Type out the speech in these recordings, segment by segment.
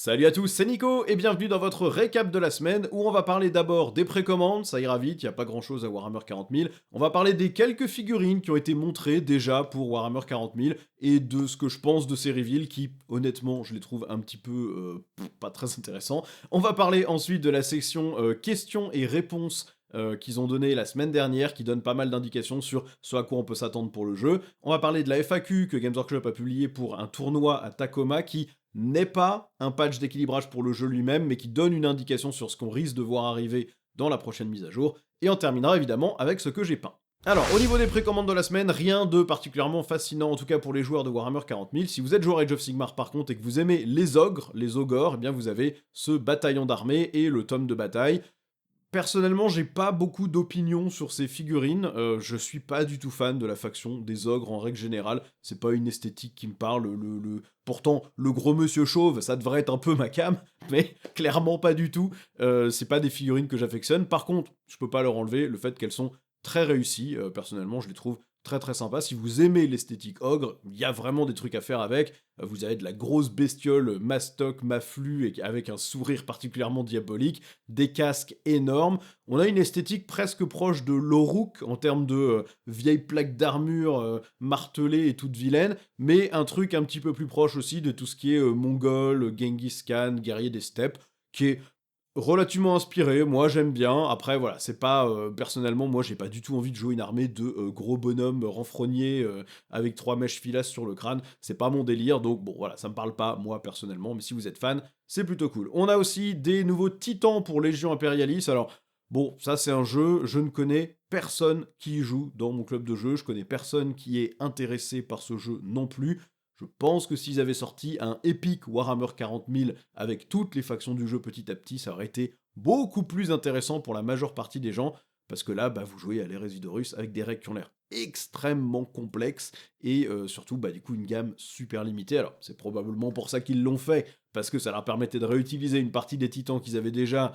Salut à tous, c'est Nico et bienvenue dans votre récap de la semaine où on va parler d'abord des précommandes, ça ira vite, il n'y a pas grand chose à Warhammer 40 000. On va parler des quelques figurines qui ont été montrées déjà pour Warhammer 40 000 et de ce que je pense de ces reveals qui, honnêtement, je les trouve un petit peu pas très intéressants. On va parler ensuite de la section questions et réponses qu'ils ont donné la semaine dernière, qui donne pas mal d'indications sur ce à quoi on peut s'attendre pour le jeu. On va parler de la FAQ que Games Workshop a publié pour un tournoi à Tacoma qui n'est pas un patch d'équilibrage pour le jeu lui-même, mais qui donne une indication sur ce qu'on risque de voir arriver dans la prochaine mise à jour. Et on terminera évidemment avec ce que j'ai peint. Alors, au niveau des précommandes de la semaine, rien de particulièrement fascinant, en tout cas pour les joueurs de Warhammer 40 000. Si vous êtes joueur Age of Sigmar par contre et que vous aimez les ogres, eh bien vous avez ce bataillon d'armée et le tome de bataille. Personnellement, j'ai pas beaucoup d'opinions sur ces figurines, je suis pas du tout fan de la faction des ogres en règle générale, c'est pas une esthétique qui me parle, pourtant, le gros monsieur chauve, ça devrait être un peu ma came, mais clairement pas du tout, c'est pas des figurines que j'affectionne. Par contre, je peux pas leur enlever le fait qu'elles sont très réussies, personnellement, je les trouve très très sympas. Si vous aimez l'esthétique ogre, il y a vraiment des trucs à faire avec, vous avez de la grosse bestiole mastoc, maflu, et avec un sourire particulièrement diabolique, des casques énormes. On a une esthétique presque proche de l'Oruk en termes de vieilles plaques d'armure martelées et toutes vilaines, mais un truc un petit peu plus proche aussi de tout ce qui est mongol, Genghis Khan, guerrier des steppes, qui est relativement inspiré, moi j'aime bien. Après voilà, c'est pas personnellement, moi j'ai pas du tout envie de jouer une armée de gros bonhommes renfrognés avec 3 mèches filasses sur le crâne, c'est pas mon délire, donc bon voilà, ça me parle pas moi personnellement, mais si vous êtes fan, c'est plutôt cool. On a aussi des nouveaux titans pour Légion Imperialis. Alors bon, ça c'est un jeu, je ne connais personne qui y joue dans mon club de jeu, je connais personne qui est intéressé par ce jeu non plus. Je pense que s'ils avaient sorti un épique Warhammer 40 000 avec toutes les factions du jeu petit à petit, ça aurait été beaucoup plus intéressant pour la majeure partie des gens, parce que là, bah, vous jouez à l'ère Résidorus avec des règles qui ont l'air extrêmement complexes, et surtout, bah, du coup, une gamme super limitée. Alors, c'est probablement pour ça qu'ils l'ont fait, parce que ça leur permettait de réutiliser une partie des titans qu'ils avaient déjà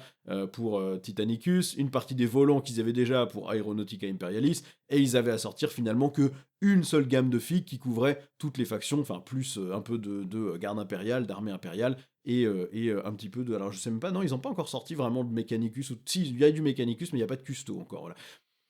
pour Titanicus, une partie des volants qu'ils avaient déjà pour Aeronautica Imperialis, et ils avaient à sortir finalement que une seule gamme de figues qui couvrait toutes les factions, enfin plus un peu de garde impériale, d'armée impériale, et un petit peu de... Alors je sais même pas, non, ils ont pas encore sorti vraiment de Mechanicus, ou... si, il y a du Mechanicus, mais il n'y a pas de Custo encore, voilà.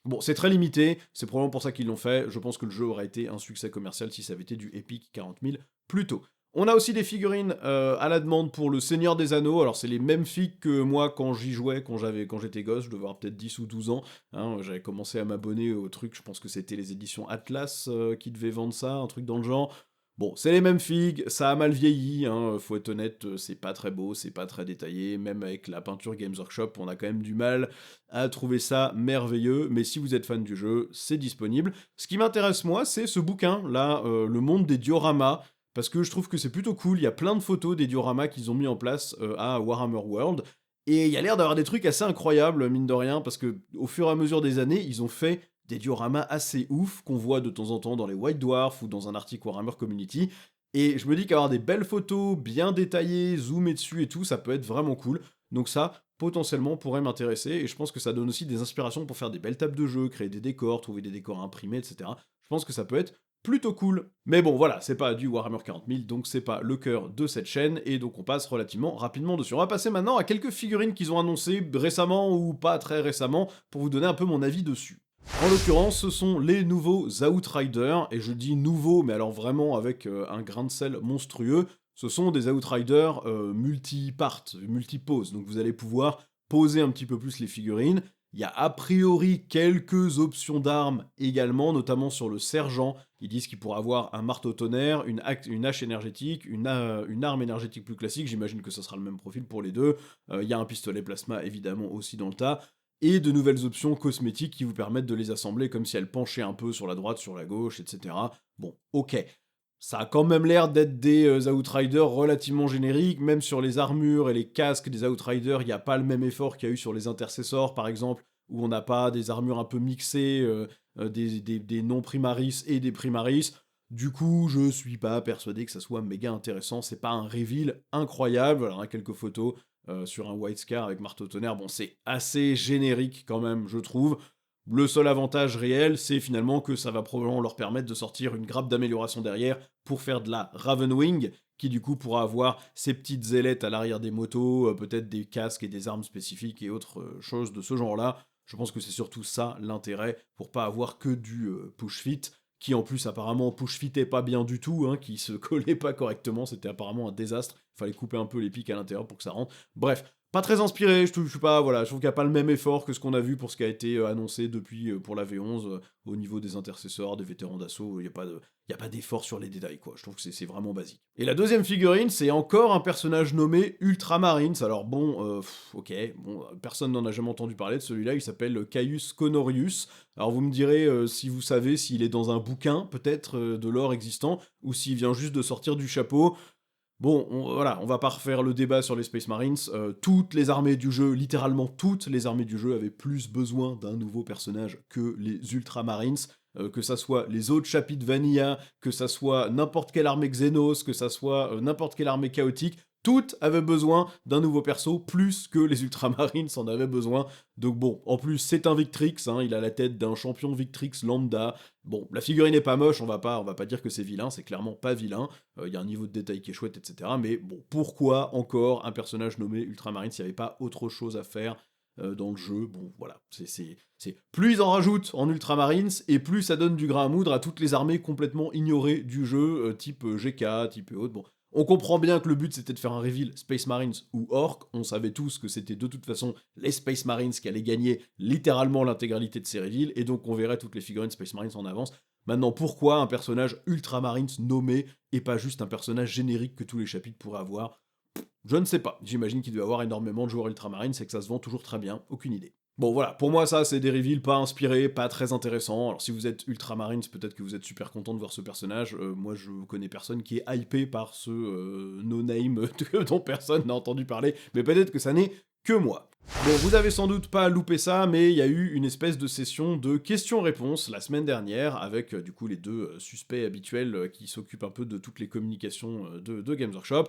Bon, c'est très limité, c'est probablement pour ça qu'ils l'ont fait, je pense que le jeu aurait été un succès commercial si ça avait été du Epic 40 000 plus tôt. On a aussi des figurines à la demande pour le Seigneur des Anneaux. Alors c'est les mêmes figues que moi quand j'y jouais, quand j'étais gosse, je devais avoir peut-être 10 ou 12 ans. Hein, j'avais commencé à m'abonner au truc, je pense que c'était les éditions Atlas qui devaient vendre ça, un truc dans le genre. Bon, c'est les mêmes figues, ça a mal vieilli, hein, faut être honnête, c'est pas très beau, c'est pas très détaillé, même avec la peinture Games Workshop, on a quand même du mal à trouver ça merveilleux, mais si vous êtes fan du jeu, c'est disponible. Ce qui m'intéresse moi, c'est ce bouquin, là, Le Monde des Dioramas, parce que je trouve que c'est plutôt cool, il y a plein de photos des dioramas qu'ils ont mis en place à Warhammer World, et il y a l'air d'avoir des trucs assez incroyables, mine de rien, parce que au fur et à mesure des années, ils ont fait des dioramas assez ouf qu'on voit de temps en temps dans les White Dwarfs ou dans un article Warhammer Community. Et je me dis qu'avoir des belles photos bien détaillées, zoomées dessus et tout, ça peut être vraiment cool. Donc ça, potentiellement, pourrait m'intéresser. Et je pense que ça donne aussi des inspirations pour faire des belles tables de jeu, créer des décors, trouver des décors imprimés, etc. Je pense que ça peut être plutôt cool. Mais bon, voilà, c'est pas du Warhammer 40 000, donc c'est pas le cœur de cette chaîne, et donc on passe relativement rapidement dessus. On va passer maintenant à quelques figurines qu'ils ont annoncées récemment ou pas très récemment, pour vous donner un peu mon avis dessus. En l'occurrence, ce sont les nouveaux Outriders, et je dis nouveaux, mais alors vraiment avec un grain de sel monstrueux. Ce sont des Outriders multi-part, multi-pose, donc vous allez pouvoir poser un petit peu plus les figurines. Il y a a priori quelques options d'armes également, notamment sur le sergent. Ils disent qu'il pourra avoir un marteau tonnerre, une hache énergétique, une arme énergétique plus classique, j'imagine que ça sera le même profil pour les deux. Il y a un pistolet plasma évidemment aussi dans le tas, et de nouvelles options cosmétiques qui vous permettent de les assembler comme si elles penchaient un peu sur la droite, sur la gauche, etc. Bon, ok. Ça a quand même l'air d'être des Outriders relativement génériques, même sur les armures et les casques des Outriders, il n'y a pas le même effort qu'il y a eu sur les intercessors, par exemple, où on n'a pas des armures un peu mixées, des non-primaris et des primaris. Du coup, je suis pas persuadé que ça soit méga intéressant, c'est pas un reveal incroyable, alors on a quelques photos sur un White Scar avec marteau tonnerre, bon c'est assez générique quand même, je trouve. Le seul avantage réel, c'est finalement que ça va probablement leur permettre de sortir une grappe d'amélioration derrière pour faire de la Ravenwing, qui du coup pourra avoir ses petites ailettes à l'arrière des motos, peut-être des casques et des armes spécifiques et autres choses de ce genre-là. Je pense que c'est surtout ça l'intérêt, pour pas avoir que du push-fit, qui en plus apparemment push-fitait pas bien du tout, hein, qui se collait pas correctement, c'était apparemment un désastre, fallait couper un peu les pics à l'intérieur pour que ça rentre. Bref, pas très inspiré, je suis pas, voilà, je trouve qu'il n'y a pas le même effort que ce qu'on a vu pour ce qui a été annoncé depuis pour la V11, au niveau des intercesseurs, des vétérans d'assaut, il a pas d'effort sur les détails, quoi. Je trouve que c'est vraiment basique. Et la deuxième figurine, c'est encore un personnage nommé Ultramarines. Alors bon, ok, bon, personne n'en a jamais entendu parler de celui-là, il s'appelle Caius Conorius. Alors vous me direz si vous savez s'il est dans un bouquin, peut-être, de lore existant, ou s'il vient juste de sortir du chapeau. Bon, voilà, on va pas refaire le débat sur les Space Marines. Toutes les armées du jeu, littéralement toutes les armées du jeu, avaient plus besoin d'un nouveau personnage que les Ultramarines. Que ça soit les autres chapitres Vanilla, que ça soit n'importe quelle armée Xenos, que ça soit n'importe quelle armée chaotique, toutes avaient besoin d'un nouveau perso, plus que les Ultramarines en avaient besoin. Donc bon, en plus c'est un Victrix, hein, il a la tête d'un champion Victrix lambda. Bon, la figurine est pas moche, on va pas dire que c'est vilain, c'est clairement pas vilain. Il y a un niveau de détail qui est chouette, etc. Mais bon, pourquoi encore un personnage nommé Ultramarine s'il n'y avait pas autre chose à faire dans le jeu? Bon, voilà, plus ils en rajoutent en Ultramarines, et plus ça donne du grain à moudre à toutes les armées complètement ignorées du jeu, type GK, type autre. Bon, on comprend bien que le but c'était de faire un reveal Space Marines ou Orc, on savait tous que c'était de toute façon les Space Marines qui allaient gagner littéralement l'intégralité de ces reveals, et donc on verrait toutes les figurines Space Marines en avance. Maintenant, pourquoi un personnage Ultramarines nommé, et pas juste un personnage générique que tous les chapitres pourraient avoir? Je ne sais pas, j'imagine qu'il doit y avoir énormément de joueurs Ultramarines, c'est que ça se vend toujours très bien, aucune idée. Bon voilà, pour moi ça c'est des reveals pas inspirés, pas très intéressants. Alors si vous êtes Ultramarines, peut-être que vous êtes super content de voir ce personnage. Moi je connais personne qui est hypé par ce no-name dont personne n'a entendu parler, mais peut-être que ça n'est que moi. Bon, vous avez sans doute pas loupé ça, mais il y a eu une espèce de session de questions-réponses la semaine dernière, avec du coup les deux suspects habituels qui s'occupent un peu de toutes les communications de Games Workshop,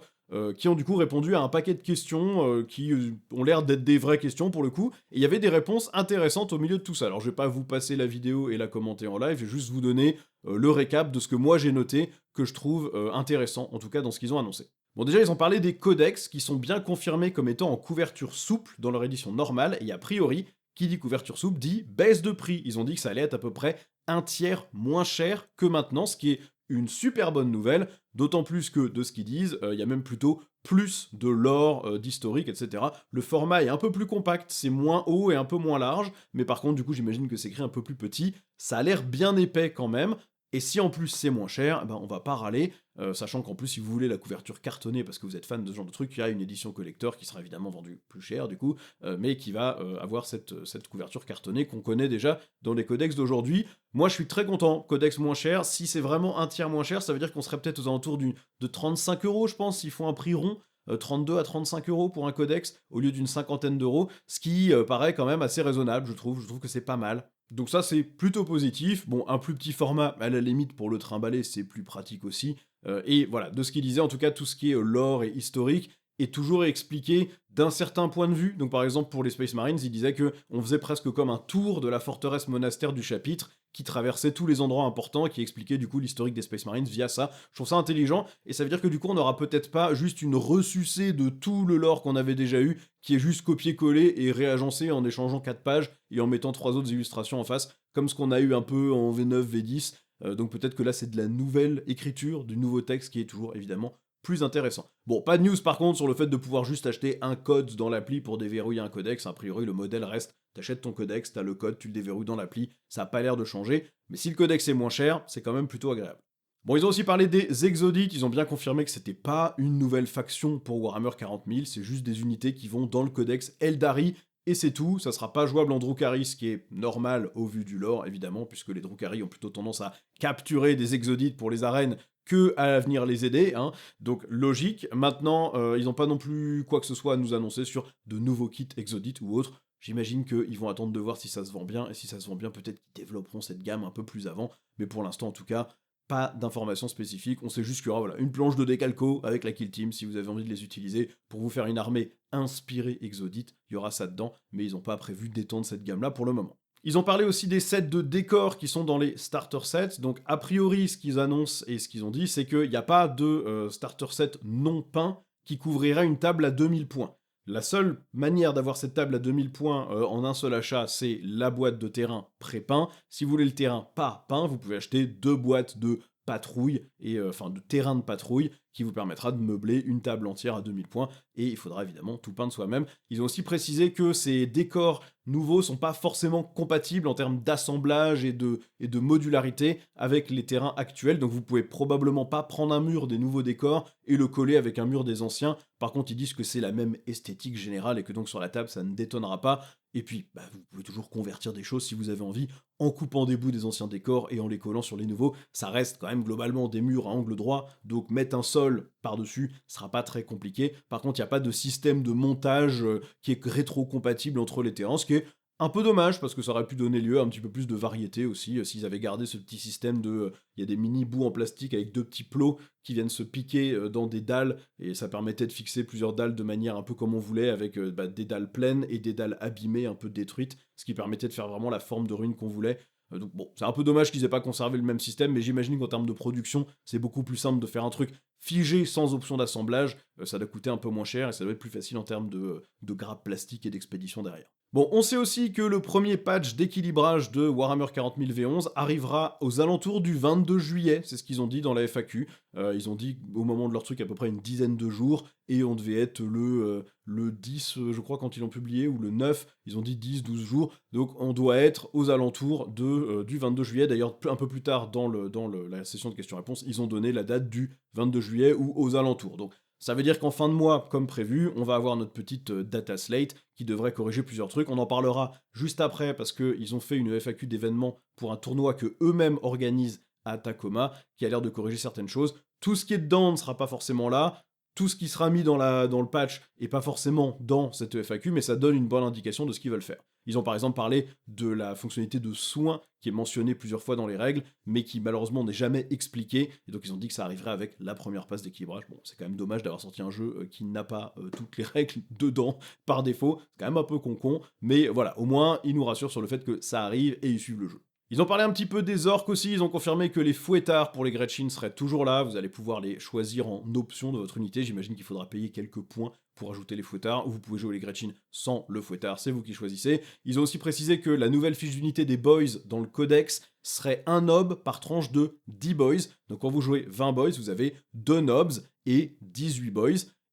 qui ont du coup répondu à un paquet de questions qui ont l'air d'être des vraies questions pour le coup, et il y avait des réponses intéressantes au milieu de tout ça. Alors je vais pas vous passer la vidéo et la commenter en live, je vais juste vous donner le récap de ce que moi j'ai noté, que je trouve intéressant, en tout cas dans ce qu'ils ont annoncé. Bon, déjà, ils ont parlé des codex qui sont bien confirmés comme étant en couverture souple dans leur édition normale, et a priori, qui dit couverture souple dit baisse de prix. Ils ont dit que ça allait être à peu près un tiers moins cher que maintenant, ce qui est une super bonne nouvelle, d'autant plus que, de ce qu'ils disent, il y a même plutôt plus de lore, d'historique, etc. Le format est un peu plus compact, c'est moins haut et un peu moins large, mais par contre, du coup, j'imagine que c'est écrit un peu plus petit. Ça a l'air bien épais quand même, et si en plus c'est moins cher, ben on va pas râler, sachant qu'en plus si vous voulez la couverture cartonnée parce que vous êtes fan de ce genre de truc, il y a une édition collector qui sera évidemment vendue plus cher du coup, mais qui va avoir cette couverture cartonnée qu'on connaît déjà dans les codex d'aujourd'hui. Moi je suis très content, codex moins cher, si c'est vraiment un tiers moins cher, ça veut dire qu'on serait peut-être aux alentours de 35 € je pense, s'ils font un prix rond, 32 à 35 € pour un codex au lieu d'une cinquantaine d'euros, ce qui paraît quand même assez raisonnable, je trouve que c'est pas mal. Donc ça c'est plutôt positif. Bon, un plus petit format, à la limite pour le trimballer, c'est plus pratique aussi. Et voilà, de ce qu'il disait, en tout cas, tout ce qui est lore et historique est toujours expliqué d'un certain point de vue. Donc par exemple pour les Space Marines, il disait que on faisait presque comme un tour de la forteresse monastère du chapitre, qui traversait tous les endroits importants, qui expliquait du coup l'historique des Space Marines via ça. Je trouve ça intelligent, et ça veut dire que du coup on n'aura peut-être pas juste une ressucée de tout le lore qu'on avait déjà eu, qui est juste copié-collé et réagencé en échangeant 4 pages et en mettant 3 autres illustrations en face, comme ce qu'on a eu un peu en V9, V10. Donc peut-être que là c'est de la nouvelle écriture, du nouveau texte qui est toujours évidemment plus intéressant. Bon, pas de news par contre sur le fait de pouvoir juste acheter un code dans l'appli pour déverrouiller un codex. A priori, le modèle reste, t'achètes ton codex, t'as le code, tu le déverrouilles dans l'appli, ça a pas l'air de changer, mais si le codex est moins cher, c'est quand même plutôt agréable. Bon, ils ont aussi parlé des Exodites, ils ont bien confirmé que c'était pas une nouvelle faction pour Warhammer 40 000, c'est juste des unités qui vont dans le codex Eldari, et c'est tout, ça sera pas jouable en Drukhari, ce qui est normal au vu du lore, évidemment, puisque les Drukhari ont plutôt tendance à capturer des Exodites pour les arènes que à venir les aider, hein. Donc logique. Maintenant, ils n'ont pas non plus quoi que ce soit à nous annoncer sur de nouveaux kits Exodites ou autres. J'imagine qu'ils vont attendre de voir si ça se vend bien, et si ça se vend bien, peut-être qu'ils développeront cette gamme un peu plus avant, mais pour l'instant en tout cas, pas d'informations spécifiques, on sait juste qu'il y aura voilà, une planche de décalco avec la Kill Team si vous avez envie de les utiliser pour vous faire une armée inspirée Exodite, il y aura ça dedans, mais ils n'ont pas prévu d'étendre cette gamme-là pour le moment. Ils ont parlé aussi des sets de décors qui sont dans les starter sets. Donc, a priori, ce qu'ils annoncent et ce qu'ils ont dit, c'est qu'il n'y a pas de starter set non peint qui couvrirait une table à 2000 points. La seule manière d'avoir cette table à 2000 points en un seul achat, c'est la boîte de terrain pré-peint. Si vous voulez le terrain pas peint, vous pouvez acheter 2 boîtes de patrouille, et enfin de terrain de patrouille, qui vous permettra de meubler une table entière à 2000 points, et il faudra évidemment tout peindre soi-même. Ils ont aussi précisé que ces décors nouveaux sont pas forcément compatibles en termes d'assemblage et de modularité avec les terrains actuels, donc vous pouvez probablement pas prendre un mur des nouveaux décors et le coller avec un mur des anciens. Par contre, ils disent que c'est la même esthétique générale et que donc sur la table ça ne détonnera pas. Et puis, bah, vous pouvez toujours convertir des choses si vous avez envie, en coupant des bouts des anciens décors et en les collant sur les nouveaux. Ça reste quand même globalement des murs à angle droit, donc mettre un sol par-dessus sera pas très compliqué. Par contre, il n'y a pas de système de montage qui est rétro-compatible entre les terrains, ce qui est un peu dommage, parce que ça aurait pu donner lieu à un petit peu plus de variété aussi, s'ils avaient gardé ce petit système de... Il y a des mini bouts en plastique avec 2 petits plots qui viennent se piquer dans des dalles, et ça permettait de fixer plusieurs dalles de manière un peu comme on voulait, avec des dalles pleines et des dalles abîmées, un peu détruites, ce qui permettait de faire vraiment la forme de rune qu'on voulait. Donc bon, c'est un peu dommage qu'ils aient pas conservé le même système, mais j'imagine qu'en termes de production, c'est beaucoup plus simple de faire un truc figé sans option d'assemblage, ça doit coûter un peu moins cher, et ça doit être plus facile en termes de grappes plastiques et d'expédition derrière. Bon, on sait aussi que le premier patch d'équilibrage de Warhammer 40 000 V11 arrivera aux alentours du 22 juillet, c'est ce qu'ils ont dit dans la FAQ. Ils ont dit au moment de leur truc à peu près une dizaine de jours, et on devait être le 10, je crois, quand ils l'ont publié, ou le 9, ils ont dit 10-12 jours, donc on doit être aux alentours du 22 juillet. D'ailleurs, un peu plus tard dans la session de questions-réponses, ils ont donné la date du 22 juillet ou aux alentours. Donc ça veut dire qu'en fin de mois, comme prévu, on va avoir notre petite data slate qui devrait corriger plusieurs trucs. On en parlera juste après parce qu'ils ont fait une FAQ d'événements pour un tournoi que eux-mêmes organisent à Tacoma, qui a l'air de corriger certaines choses. Tout ce qui est dedans ne sera pas forcément là. Tout ce qui sera mis dans le patch est pas forcément dans cette FAQ, mais ça donne une bonne indication de ce qu'ils veulent faire. Ils ont par exemple parlé de la fonctionnalité de soin qui est mentionnée plusieurs fois dans les règles, mais qui malheureusement n'est jamais expliquée, et donc ils ont dit que ça arriverait avec la première passe d'équilibrage. Bon, c'est quand même dommage d'avoir sorti un jeu qui n'a pas toutes les règles dedans par défaut, c'est quand même un peu con, mais voilà, au moins ils nous rassurent sur le fait que ça arrive et ils suivent le jeu. Ils ont parlé un petit peu des orques aussi, ils ont confirmé que les fouettards pour les Gretchin seraient toujours là, vous allez pouvoir les choisir en option de votre unité, j'imagine qu'il faudra payer quelques points pour ajouter les fouettards, ou vous pouvez jouer les Gretchin sans le fouettard, c'est vous qui choisissez. Ils ont aussi précisé que la nouvelle fiche d'unité des boys dans le codex serait un nob par tranche de 10 boys, donc quand vous jouez 20 boys, vous avez 2 nobs et 18 boys,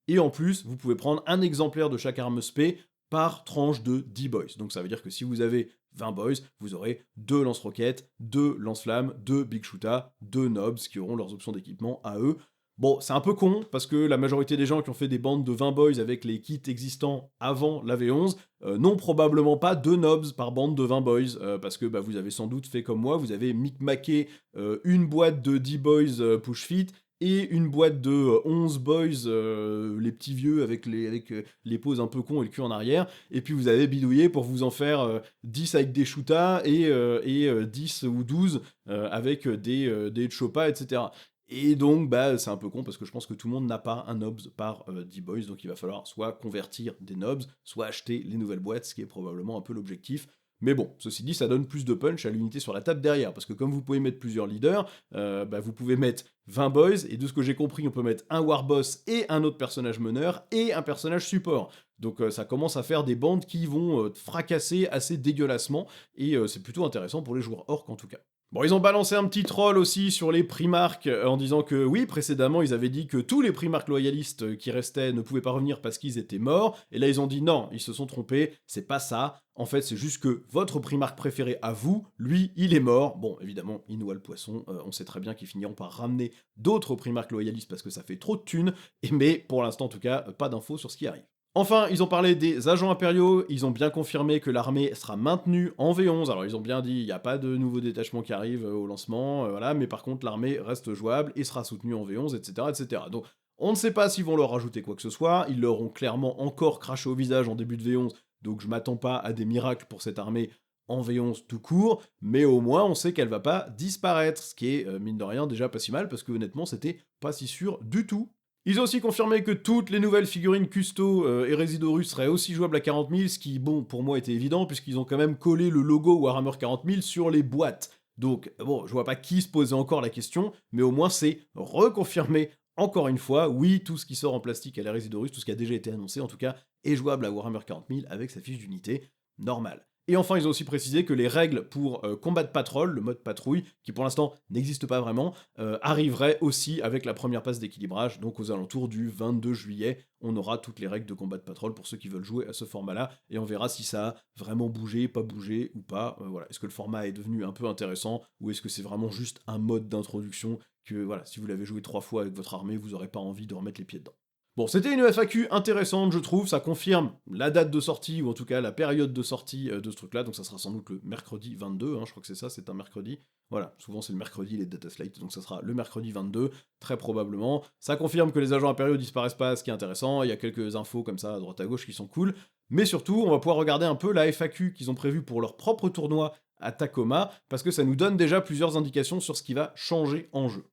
et en plus, vous pouvez prendre un exemplaire de chaque arme spé par tranche de 10 boys. Donc ça veut dire que si vous avez 20 boys, vous aurez 2 lance-roquettes, 2 lance-flammes, 2 big shoota, 2 nobs qui auront leurs options d'équipement à eux. Bon, c'est un peu con, parce que la majorité des gens qui ont fait des bandes de 20 boys avec les kits existants avant la V11 n'ont probablement pas 2 nobs par bande de 20 boys, parce que bah, vous avez sans doute fait comme moi, vous avez micmaqué une boîte de 10 boys push fit, et une boîte de 11 boys, les petits vieux avec les poses un peu cons et le cul en arrière, et puis vous avez bidouillé pour vous en faire 10 avec des shootas et 10 ou 12 avec des chopas, etc. Et donc, bah, c'est un peu con parce que je pense que tout le monde n'a pas un nobs par 10 boys, donc il va falloir soit convertir des nobs, soit acheter les nouvelles boîtes, ce qui est probablement un peu l'objectif. Mais bon, ceci dit, ça donne plus de punch à l'unité sur la table derrière, parce que comme vous pouvez mettre plusieurs leaders, bah, vous pouvez mettre 20 boys, et de ce que j'ai compris, on peut mettre un warboss et un autre personnage meneur, et un personnage support. Donc ça commence à faire des bandes qui vont fracasser assez dégueulassement, et c'est plutôt intéressant pour les joueurs orques en tout cas. Bon, ils ont balancé un petit troll aussi sur les primarques en disant que oui, précédemment, ils avaient dit que tous les primarques loyalistes qui restaient ne pouvaient pas revenir parce qu'ils étaient morts, et là ils ont dit non, ils se sont trompés, c'est pas ça, en fait c'est juste que votre primarque préféré à vous, lui, il est mort. Bon, évidemment, ils noient le poisson, on sait très bien qu'ils finiront par ramener d'autres primarques loyalistes parce que ça fait trop de thunes, mais pour l'instant en tout cas, pas d'infos sur ce qui arrive. Enfin, ils ont parlé des agents impériaux, ils ont bien confirmé que l'armée sera maintenue en V11, alors ils ont bien dit il n'y a pas de nouveaux détachements qui arrivent au lancement, voilà, mais par contre l'armée reste jouable et sera soutenue en V11, etc. etc. Donc on ne sait pas s'ils vont leur rajouter quoi que ce soit, ils leur ont clairement encore craché au visage en début de V11, donc je m'attends pas à des miracles pour cette armée en V11 tout court, mais au moins on sait qu'elle va pas disparaître, ce qui est mine de rien déjà pas si mal, parce que honnêtement c'était pas si sûr du tout. Ils ont aussi confirmé que toutes les nouvelles figurines Custo et Residorus seraient aussi jouables à 40 000, ce qui, bon, pour moi était évident, puisqu'ils ont quand même collé le logo Warhammer 40 000 sur les boîtes. Donc, bon, je vois pas qui se posait encore la question, mais au moins c'est reconfirmé encore une fois. Oui, tout ce qui sort en plastique à la Residorus, tout ce qui a déjà été annoncé en tout cas, est jouable à Warhammer 40 000 avec sa fiche d'unité normale. Et enfin, ils ont aussi précisé que les règles pour Combat Patrol, le mode patrouille, qui pour l'instant n'existe pas vraiment, arriveraient aussi avec la première passe d'équilibrage, donc aux alentours du 22 juillet, on aura toutes les règles de Combat Patrol pour ceux qui veulent jouer à ce format-là, et on verra si ça a vraiment bougé, pas bougé ou pas. Voilà. Est-ce que le format est devenu un peu intéressant, ou est-ce que c'est vraiment juste un mode d'introduction que, voilà, si vous l'avez joué 3 fois avec votre armée, vous n'aurez pas envie de remettre les pieds dedans. Bon, c'était une FAQ intéressante, je trouve, ça confirme la date de sortie, ou en tout cas la période de sortie de ce truc-là, donc ça sera sans doute le mercredi 22, je crois que c'est ça, c'est un mercredi. Voilà, souvent c'est le mercredi les data slates, donc ça sera le mercredi 22, très probablement. Ça confirme que les agents impériaux disparaissent pas, ce qui est intéressant, il y a quelques infos comme ça à droite à gauche qui sont cool, mais surtout, on va pouvoir regarder un peu la FAQ qu'ils ont prévue pour leur propre tournoi à Tacoma, parce que ça nous donne déjà plusieurs indications sur ce qui va changer en jeu.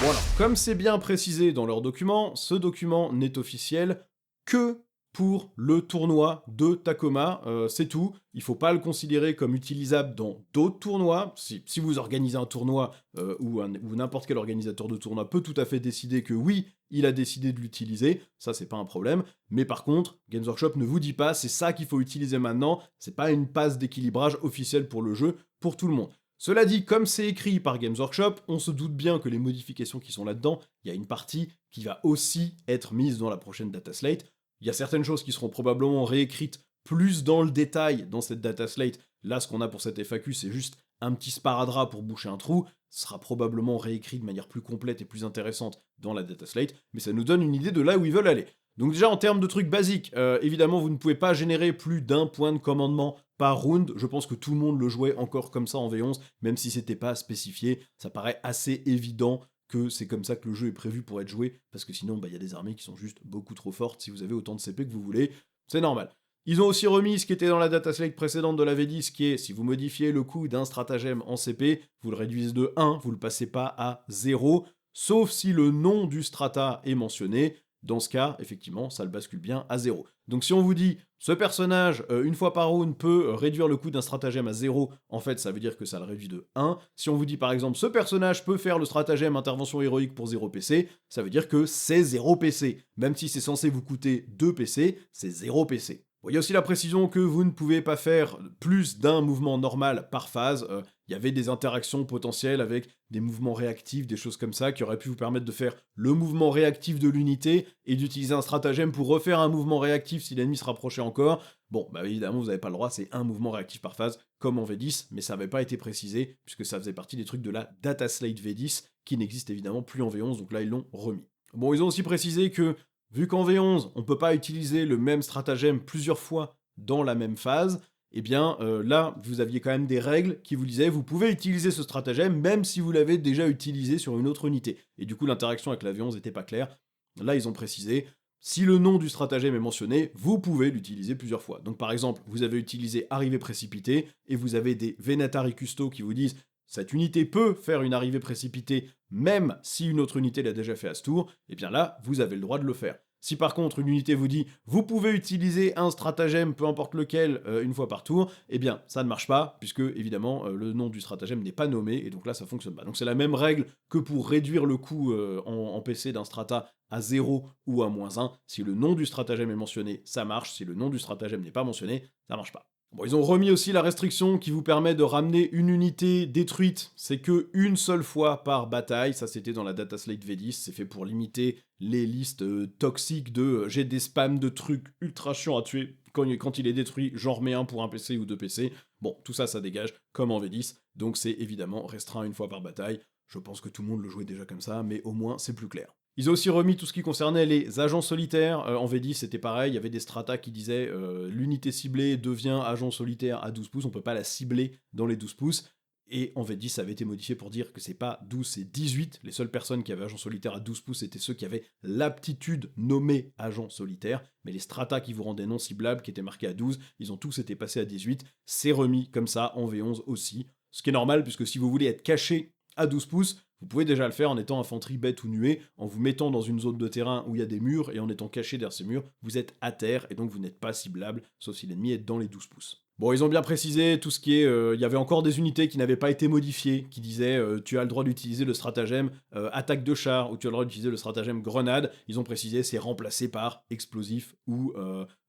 Bon alors, comme c'est bien précisé dans leur document, ce document n'est officiel que pour le tournoi de Tacoma, c'est tout. Il faut pas le considérer comme utilisable dans d'autres tournois. Si vous organisez un tournoi, ou n'importe quel organisateur de tournoi peut tout à fait décider que oui, il a décidé de l'utiliser, ça c'est pas un problème. Mais par contre, Games Workshop ne vous dit pas, c'est ça qu'il faut utiliser maintenant, c'est pas une passe d'équilibrage officielle pour le jeu, pour tout le monde. Cela dit, comme c'est écrit par Games Workshop, on se doute bien que les modifications qui sont là-dedans, il y a une partie qui va aussi être mise dans la prochaine dataslate. Il y a certaines choses qui seront probablement réécrites plus dans le détail dans cette dataslate. Là, ce qu'on a pour cette FAQ, c'est juste un petit sparadrap pour boucher un trou. Ce sera probablement réécrit de manière plus complète et plus intéressante dans la dataslate, mais ça nous donne une idée de là où ils veulent aller. Donc déjà, en termes de trucs basiques, évidemment, vous ne pouvez pas générer plus d'un point de commandement par round. Je pense que tout le monde le jouait encore comme ça en V11, même si c'était pas spécifié. Ça paraît assez évident que c'est comme ça que le jeu est prévu pour être joué, parce que sinon, il y a des armées qui sont juste beaucoup trop fortes si vous avez autant de CP que vous voulez. C'est normal. Ils ont aussi remis ce qui était dans la dataslate précédente de la V10, qui est, si vous modifiez le coût d'un stratagème en CP, vous le réduisez de 1, vous le passez pas à 0, sauf si le nom du strata est mentionné. Dans ce cas, effectivement, ça le bascule bien à 0. Donc si on vous dit, ce personnage, une fois par round, peut réduire le coût d'un stratagème à 0, en fait, ça veut dire que ça le réduit de 1. Si on vous dit, par exemple, ce personnage peut faire le stratagème intervention héroïque pour 0 PC, ça veut dire que c'est 0 PC. Même si c'est censé vous coûter 2 PC, c'est 0 PC. Bon, il y a aussi la précision que vous ne pouvez pas faire plus d'un mouvement normal par phase. Il y avait des interactions potentielles avec des mouvements réactifs, des choses comme ça, qui auraient pu vous permettre de faire le mouvement réactif de l'unité et d'utiliser un stratagème pour refaire un mouvement réactif si l'ennemi se rapprochait encore. Bon, bah évidemment, vous n'avez pas le droit, c'est un mouvement réactif par phase, comme en V10, mais ça n'avait pas été précisé, puisque ça faisait partie des trucs de la Dataslate V10, qui n'existe évidemment plus en V11, donc là, ils l'ont remis. Bon, ils ont aussi précisé que, vu qu'en V11, on ne peut pas utiliser le même stratagème plusieurs fois dans la même phase, eh bien là, vous aviez quand même des règles qui vous disaient vous pouvez utiliser ce stratagème même si vous l'avez déjà utilisé sur une autre unité. Et du coup, l'interaction avec la V11 n'était pas claire. Là, ils ont précisé, si le nom du stratagème est mentionné, vous pouvez l'utiliser plusieurs fois. Donc par exemple, vous avez utilisé arrivée précipitée, et vous avez des Venatari Custo qui vous disent cette unité peut faire une arrivée précipitée même si une autre unité l'a déjà fait à ce tour, et bien là, vous avez le droit de le faire. Si par contre une unité vous dit vous pouvez utiliser un stratagème, peu importe lequel, une fois par tour, eh bien ça ne marche pas, puisque évidemment le nom du stratagème n'est pas nommé, et donc là ça fonctionne pas. Donc c'est la même règle que pour réduire le coût en PC d'un strata à 0 ou à -1. Si le nom du stratagème est mentionné, ça marche. Si le nom du stratagème n'est pas mentionné, ça marche pas. Bon, ils ont remis aussi la restriction qui vous permet de ramener une unité détruite, c'est que une seule fois par bataille, ça c'était dans la Dataslate V10, c'est fait pour limiter les listes toxiques de j'ai des spams de trucs ultra chiants à tuer, quand il est détruit, j'en remets un pour un PC ou deux PC, bon, tout ça, ça dégage, comme en V10, donc c'est évidemment restreint une fois par bataille, je pense que tout le monde le jouait déjà comme ça, mais au moins c'est plus clair. Ils ont aussi remis tout ce qui concernait les agents solitaires. En V10, c'était pareil, il y avait des stratas qui disaient l'unité ciblée devient agent solitaire à 12 pouces, on peut pas la cibler dans les 12 pouces. Et en V10, ça avait été modifié pour dire que c'est pas 12, c'est 18. Les seules personnes qui avaient agent solitaire à 12 pouces étaient ceux qui avaient l'aptitude nommée agent solitaire. Mais les stratas qui vous rendaient non ciblables, qui étaient marqués à 12, ils ont tous été passés à 18. C'est remis comme ça en V11 aussi. Ce qui est normal, puisque si vous voulez être caché à 12 pouces, vous pouvez déjà le faire en étant infanterie bête ou nuée, en vous mettant dans une zone de terrain où il y a des murs et en étant caché derrière ces murs, vous êtes à terre et donc vous n'êtes pas ciblable, sauf si l'ennemi est dans les 12 pouces. Bon, ils ont bien précisé tout ce qui est... Il y avait encore des unités qui n'avaient pas été modifiées, qui disaient tu as le droit d'utiliser le stratagème attaque de char, ou tu as le droit d'utiliser le stratagème grenade. Ils ont précisé c'est remplacé par explosif, ou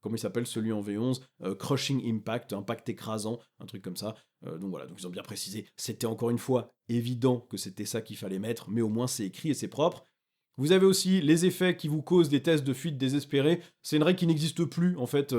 comment il s'appelle celui en V11, crushing impact, impact écrasant, un truc comme ça. Donc voilà, donc ils ont bien précisé. C'était encore une fois évident que c'était ça qu'il fallait mettre, mais au moins c'est écrit et c'est propre. Vous avez aussi les effets qui vous causent des tests de fuite désespérés. C'est une règle qui n'existe plus, en fait.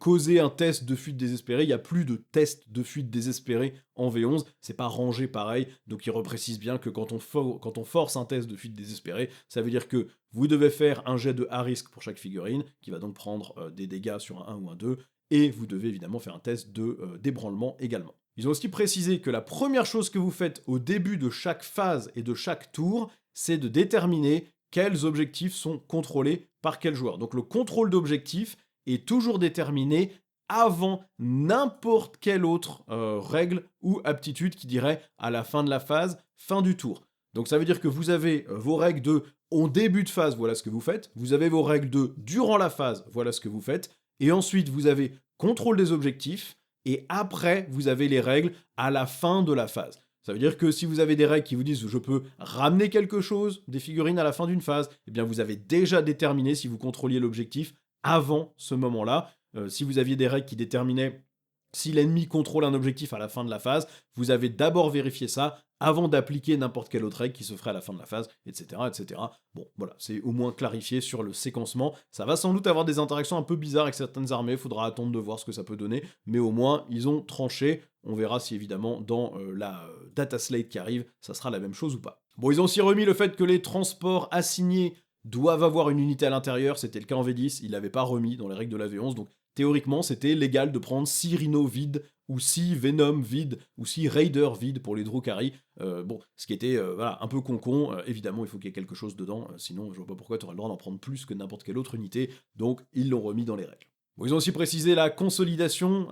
Causer un test de fuite désespérée, il n'y a plus de test de fuite désespéré en V11. C'est pas rangé pareil, donc il reprécise bien que quand on force un test de fuite désespérée, ça veut dire que vous devez faire un jet de high risk pour chaque figurine, qui va donc prendre des dégâts sur un 1 ou un 2, et vous devez évidemment faire un test de d'ébranlement également. Ils ont aussi précisé que la première chose que vous faites au début de chaque phase et de chaque tour, c'est de déterminer quels objectifs sont contrôlés par quel joueur. Donc le contrôle d'objectifs est toujours déterminé avant n'importe quelle autre règle ou aptitude qui dirait à la fin de la phase, fin du tour. Donc ça veut dire que vous avez vos règles de en début de phase, voilà ce que vous faites. Vous avez vos règles de durant la phase, voilà ce que vous faites. Et ensuite, vous avez contrôle des objectifs. Et après, vous avez les règles à la fin de la phase. Ça veut dire que si vous avez des règles qui vous disent je peux ramener quelque chose, des figurines à la fin d'une phase, eh bien vous avez déjà déterminé si vous contrôliez l'objectif avant ce moment-là. Si vous aviez des règles qui déterminaient si l'ennemi contrôle un objectif à la fin de la phase, vous avez d'abord vérifié ça avant d'appliquer n'importe quelle autre règle qui se ferait à la fin de la phase, etc., etc. Bon, voilà, c'est au moins clarifié sur le séquencement. Ça va sans doute avoir des interactions un peu bizarres avec certaines armées, faudra attendre de voir ce que ça peut donner, mais au moins, ils ont tranché. On verra si, évidemment, dans la data slate qui arrive, ça sera la même chose ou pas. Bon, ils ont aussi remis le fait que les transports assignés doivent avoir une unité à l'intérieur, c'était le cas en V10, ils l'avaient pas remis dans les règles de la V11, donc théoriquement, c'était légal de prendre 6 Rhino vides, ou 6 Venom vides, ou 6 Raider vides pour les Drukhari. Bon, ce qui était voilà, un peu con-con. Évidemment, il faut qu'il y ait quelque chose dedans, sinon je vois pas pourquoi tu aurais le droit d'en prendre plus que n'importe quelle autre unité, donc ils l'ont remis dans les règles. Bon, ils ont aussi précisé la consolidation.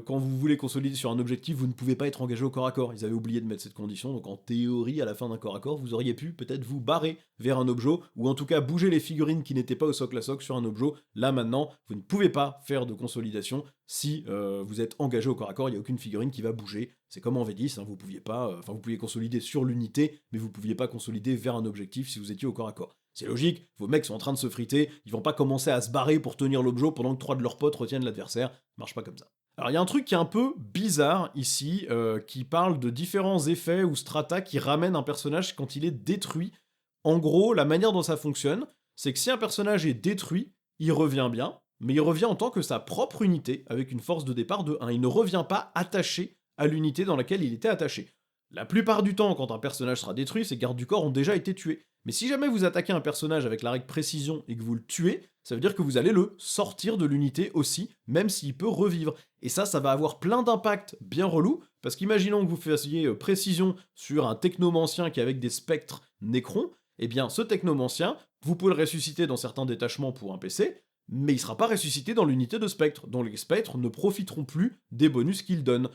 Quand vous voulez consolider sur un objectif, vous ne pouvez pas être engagé au corps à corps. Ils avaient oublié de mettre cette condition, donc en théorie, à la fin d'un corps à corps, vous auriez pu peut-être vous barrer vers un objet, ou en tout cas bouger les figurines qui n'étaient pas au socle à socle sur un objet. Là maintenant, vous ne pouvez pas faire de consolidation si vous êtes engagé au corps à corps. Il n'y a aucune figurine qui va bouger. C'est comme en V10, vous pouviez pas, vous pouviez consolider sur l'unité, mais vous ne pouviez pas consolider vers un objectif si vous étiez au corps à corps. C'est logique, vos mecs sont en train de se friter, ils vont pas commencer à se barrer pour tenir l'objet pendant que 3 de leurs potes retiennent l'adversaire, ça marche pas comme ça. Alors il y a un truc qui est un peu bizarre ici, qui parle de différents effets ou strata qui ramènent un personnage quand il est détruit. En gros, la manière dont ça fonctionne, c'est que si un personnage est détruit, il revient bien, mais il revient en tant que sa propre unité, avec une force de départ de 1. Il ne revient pas attaché à l'unité dans laquelle il était attaché. La plupart du temps, quand un personnage sera détruit, ses gardes du corps ont déjà été tués. Mais si jamais vous attaquez un personnage avec la règle précision et que vous le tuez, ça veut dire que vous allez le sortir de l'unité aussi, même s'il peut revivre. Et ça va avoir plein d'impacts bien relous, parce qu'imaginons que vous fassiez précision sur un technomancien qui est avec des spectres nécrons, eh bien ce technomancien, vous pouvez le ressusciter dans certains détachements pour un PC, mais il ne sera pas ressuscité dans l'unité de spectre, dont les spectres ne profiteront plus des bonus qu'il donne.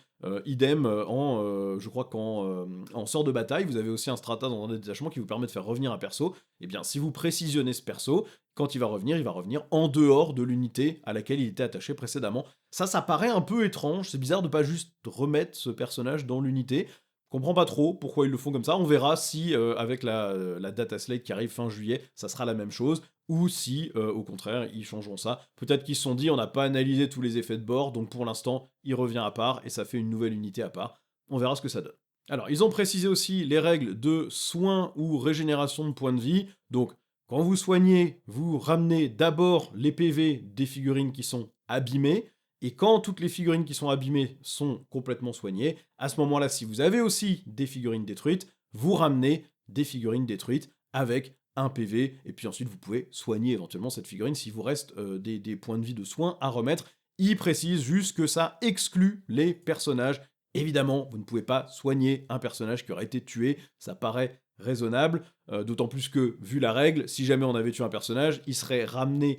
Idem je crois qu'en sort de bataille, vous avez aussi un strata dans un détachement qui vous permet de faire revenir un perso. Et bien, si vous précisionnez ce perso, quand il va revenir en dehors de l'unité à laquelle il était attaché précédemment. Ça paraît un peu étrange, c'est bizarre de pas juste remettre ce personnage dans l'unité. Je comprends pas trop pourquoi ils le font comme ça. On verra si, avec la data slate qui arrive fin juillet, ça sera la même chose, ou si, au contraire, ils changeront ça. Peut-être qu'ils se sont dit, on n'a pas analysé tous les effets de bord, donc pour l'instant, il revient à part, et ça fait une nouvelle unité à part. On verra ce que ça donne. Alors, ils ont précisé aussi les règles de soins ou régénération de points de vie. Donc, quand vous soignez, vous ramenez d'abord les PV des figurines qui sont abîmées, et quand toutes les figurines qui sont abîmées sont complètement soignées, à ce moment-là, si vous avez aussi des figurines détruites, vous ramenez des figurines détruites avec un PV, et puis ensuite vous pouvez soigner éventuellement cette figurine s'il vous reste des points de vie de soins à remettre. Il précise juste que ça exclut les personnages. Évidemment, vous ne pouvez pas soigner un personnage qui aurait été tué, ça paraît raisonnable, d'autant plus que, vu la règle, si jamais on avait tué un personnage, il serait ramené,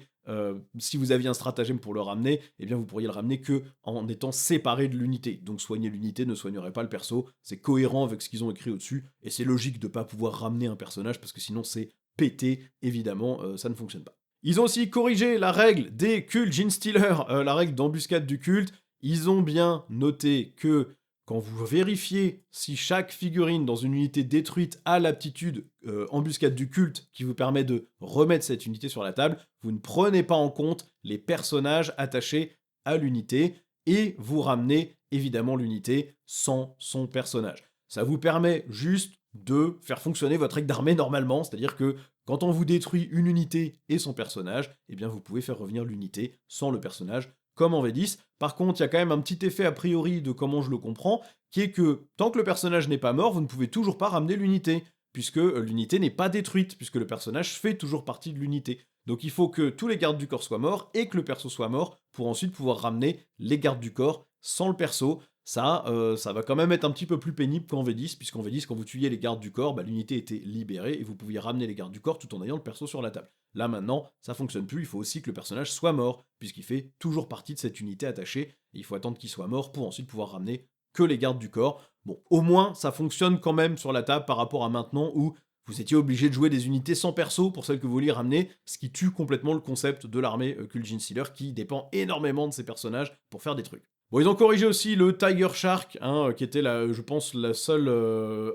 si vous aviez un stratagème pour le ramener, eh bien vous pourriez le ramener que en étant séparé de l'unité. Donc soigner l'unité ne soignerait pas le perso, c'est cohérent avec ce qu'ils ont écrit au-dessus, et c'est logique de pas pouvoir ramener un personnage, parce que sinon c'est pété, évidemment, ça ne fonctionne pas. Ils ont aussi corrigé la règle des cultes Gene Stealer, la règle d'embuscade du culte. Ils ont bien noté que quand vous vérifiez si chaque figurine dans une unité détruite a l'aptitude embuscade du culte qui vous permet de remettre cette unité sur la table, vous ne prenez pas en compte les personnages attachés à l'unité et vous ramenez évidemment l'unité sans son personnage. Ça vous permet juste de faire fonctionner votre règle d'armée normalement, c'est-à-dire que quand on vous détruit une unité et son personnage, eh bien vous pouvez faire revenir l'unité sans le personnage, comme en V10. Par contre, il y a quand même un petit effet a priori de comment je le comprends, qui est que tant que le personnage n'est pas mort, vous ne pouvez toujours pas ramener l'unité, puisque l'unité n'est pas détruite, puisque le personnage fait toujours partie de l'unité. Donc il faut que tous les gardes du corps soient morts et que le perso soit mort pour ensuite pouvoir ramener les gardes du corps sans le perso. Ça va quand même être un petit peu plus pénible qu'en V10, puisqu'en V10, quand vous tuiez les gardes du corps, bah, l'unité était libérée et vous pouviez ramener les gardes du corps tout en ayant le perso sur la table. Là maintenant, ça fonctionne plus, il faut aussi que le personnage soit mort, puisqu'il fait toujours partie de cette unité attachée, et il faut attendre qu'il soit mort pour ensuite pouvoir ramener que les gardes du corps. Bon, au moins, ça fonctionne quand même sur la table par rapport à maintenant où vous étiez obligé de jouer des unités sans perso pour celles que vous vouliez ramener, ce qui tue complètement le concept de l'armée Cult Gene Stealer qui dépend énormément de ses personnages pour faire des trucs. Bon, ils ont corrigé aussi le Tiger Shark, hein, qui était, je pense, la seule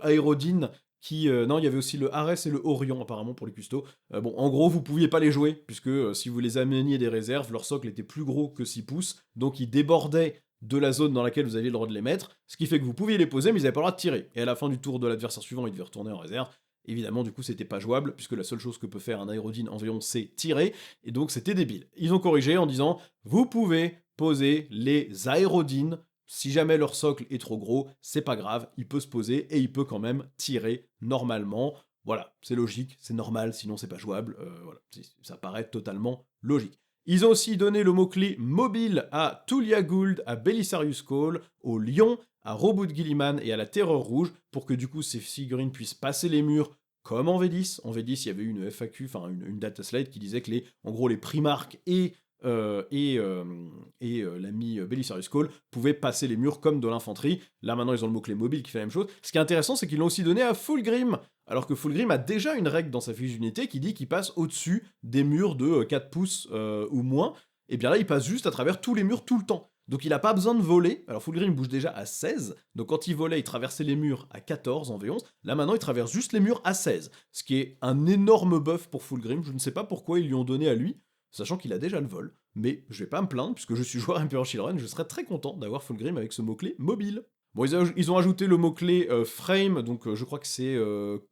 aérodine qui... non, il y avait aussi le Ares et le Orion, apparemment, pour les custos. Bon, en gros, vous pouviez pas les jouer, puisque si vous les ameniez des réserves, leur socle était plus gros que 6 pouces, donc ils débordaient de la zone dans laquelle vous aviez le droit de les mettre, ce qui fait que vous pouviez les poser, mais ils n'avaient pas le droit de tirer. Et à la fin du tour de l'adversaire suivant, ils devaient retourner en réserve. Évidemment, du coup, c'était pas jouable, puisque la seule chose que peut faire un aérodine environ, c'est tirer, et donc c'était débile. Ils ont corrigé en disant, vous pouvez poser les aérodines, si jamais leur socle est trop gros, c'est pas grave, il peut se poser, et il peut quand même tirer normalement. Voilà, c'est logique, c'est normal, sinon c'est pas jouable, voilà, ça paraît totalement logique. Ils ont aussi donné le mot-clé mobile à Tulia Gould, à Belisarius Cole, au Lion, à Robot Gilliman et à la Terreur Rouge, pour que du coup ces figurines puissent passer les murs comme en V10. En V10, il y avait une FAQ, enfin une data slide qui disait que en gros les Primarques et l'ami Belisarius Cole pouvaient passer les murs comme de l'infanterie. Là maintenant ils ont le mot-clé mobile qui fait la même chose. Ce qui est intéressant, c'est qu'ils l'ont aussi donné à Fulgrim, alors que Fulgrim a déjà une règle dans sa fiche d'unité qui dit qu'il passe au-dessus des murs de 4 pouces ou moins. Et bien là, il passe juste à travers tous les murs tout le temps. Donc il n'a pas besoin de voler. Alors Fulgrim bouge déjà à 16, donc quand il volait, il traversait les murs à 14 en V11. Là maintenant, il traverse juste les murs à 16, ce qui est un énorme buff pour Fulgrim. Je ne sais pas pourquoi ils lui ont donné à lui, sachant qu'il a déjà le vol. Mais je vais pas me plaindre, puisque je suis joueur Emperor Children, je serais très content d'avoir Fulgrim avec ce mot-clé mobile. Bon, ils ont ajouté le mot-clé frame, donc je crois que c'est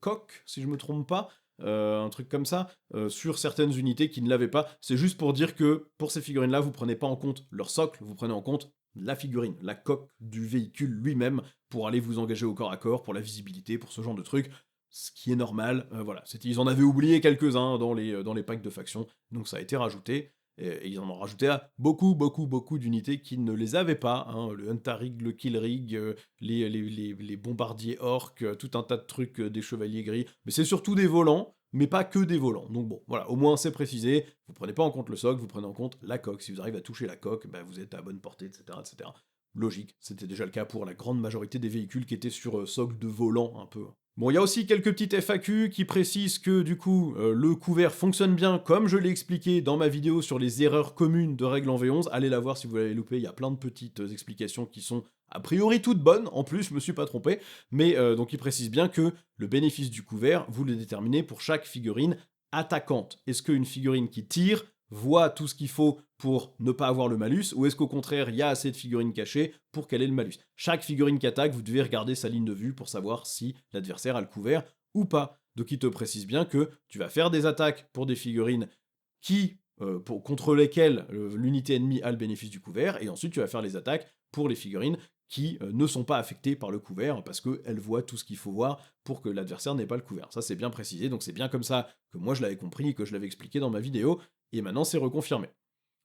coq, si je me trompe pas, un truc comme ça, sur certaines unités qui ne l'avaient pas. C'est juste pour dire que pour ces figurines-là, vous prenez pas en compte leur socle, vous prenez en compte la figurine, la coque du véhicule lui-même, pour aller vous engager au corps à corps, pour la visibilité, pour ce genre de trucs. Ce qui est normal, voilà. Ils en avaient oublié quelques-uns dans les packs de factions, donc ça a été rajouté. Et ils en ont rajouté à beaucoup d'unités qui ne les avaient pas, hein, le Huntarig, le Killrig, les bombardiers orques, tout un tas de trucs, des chevaliers gris, mais c'est surtout des volants, mais pas que des volants. Donc bon, voilà, au moins c'est précisé, vous prenez pas en compte le socle, vous prenez en compte la coque. Si vous arrivez à toucher la coque, bah, vous êtes à bonne portée, etc. Logique, c'était déjà le cas pour la grande majorité des véhicules qui étaient sur socle de volant un peu. Bon, il y a aussi quelques petites FAQ qui précisent que du coup, le couvert fonctionne bien comme je l'ai expliqué dans ma vidéo sur les erreurs communes de règles en V11. Allez la voir si vous l'avez loupé, il y a plein de petites explications qui sont a priori toutes bonnes, en plus je me suis pas trompé, mais donc il précise bien que le bénéfice du couvert, vous le déterminez pour chaque figurine attaquante. Est-ce qu'une figurine qui tire voit tout ce qu'il faut pour ne pas avoir le malus, ou est-ce qu'au contraire, il y a assez de figurines cachées pour qu'elle ait le malus? Chaque figurine qui attaque, vous devez regarder sa ligne de vue pour savoir si l'adversaire a le couvert ou pas. Donc il te précise bien que tu vas faire des attaques pour des figurines contre lesquelles l'unité ennemie a le bénéfice du couvert, et ensuite tu vas faire les attaques pour les figurines qui ne sont pas affectées par le couvert, parce qu'elles voient tout ce qu'il faut voir pour que l'adversaire n'ait pas le couvert. Ça c'est bien précisé, donc c'est bien comme ça que moi je l'avais compris et que je l'avais expliqué dans ma vidéo, et maintenant c'est reconfirmé.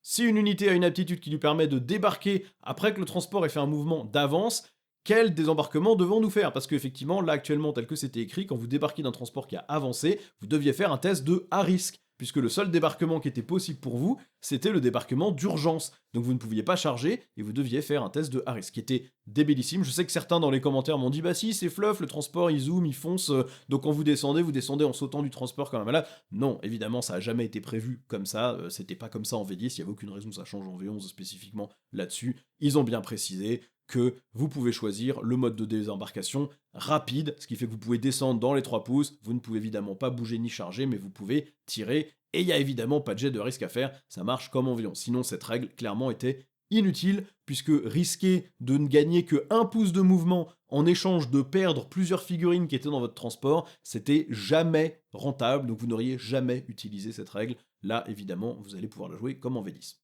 Si une unité a une aptitude qui lui permet de débarquer après que le transport ait fait un mouvement d'avance, quel désembarquement devons-nous faire? Parce qu'effectivement, là actuellement, tel que c'était écrit, quand vous débarquez d'un transport qui a avancé, vous deviez faire un test de à risque, puisque le seul débarquement qui était possible pour vous, c'était le débarquement d'urgence. Donc vous ne pouviez pas charger, et vous deviez faire un test de à risque, qui était débilissime. Je sais que certains dans les commentaires m'ont dit, bah si, c'est fluff, le transport, il zoome, il fonce, donc quand vous descendez en sautant du transport comme un malade. Non, évidemment, ça a jamais été prévu comme ça, c'était pas comme ça en V10, il y avait aucune raison que ça change en V11 spécifiquement là-dessus. Ils ont bien précisé que vous pouvez choisir le mode de désembarcation rapide, ce qui fait que vous pouvez descendre dans les 3 pouces, vous ne pouvez évidemment pas bouger ni charger, mais vous pouvez tirer, et il n'y a évidemment pas de jet de risque à faire, ça marche comme en V11. Sinon, cette règle, clairement, était inutile, puisque risquer de ne gagner que 1 pouce de mouvement en échange de perdre plusieurs figurines qui étaient dans votre transport, c'était jamais rentable, donc vous n'auriez jamais utilisé cette règle. Là, évidemment, vous allez pouvoir la jouer comme en V10.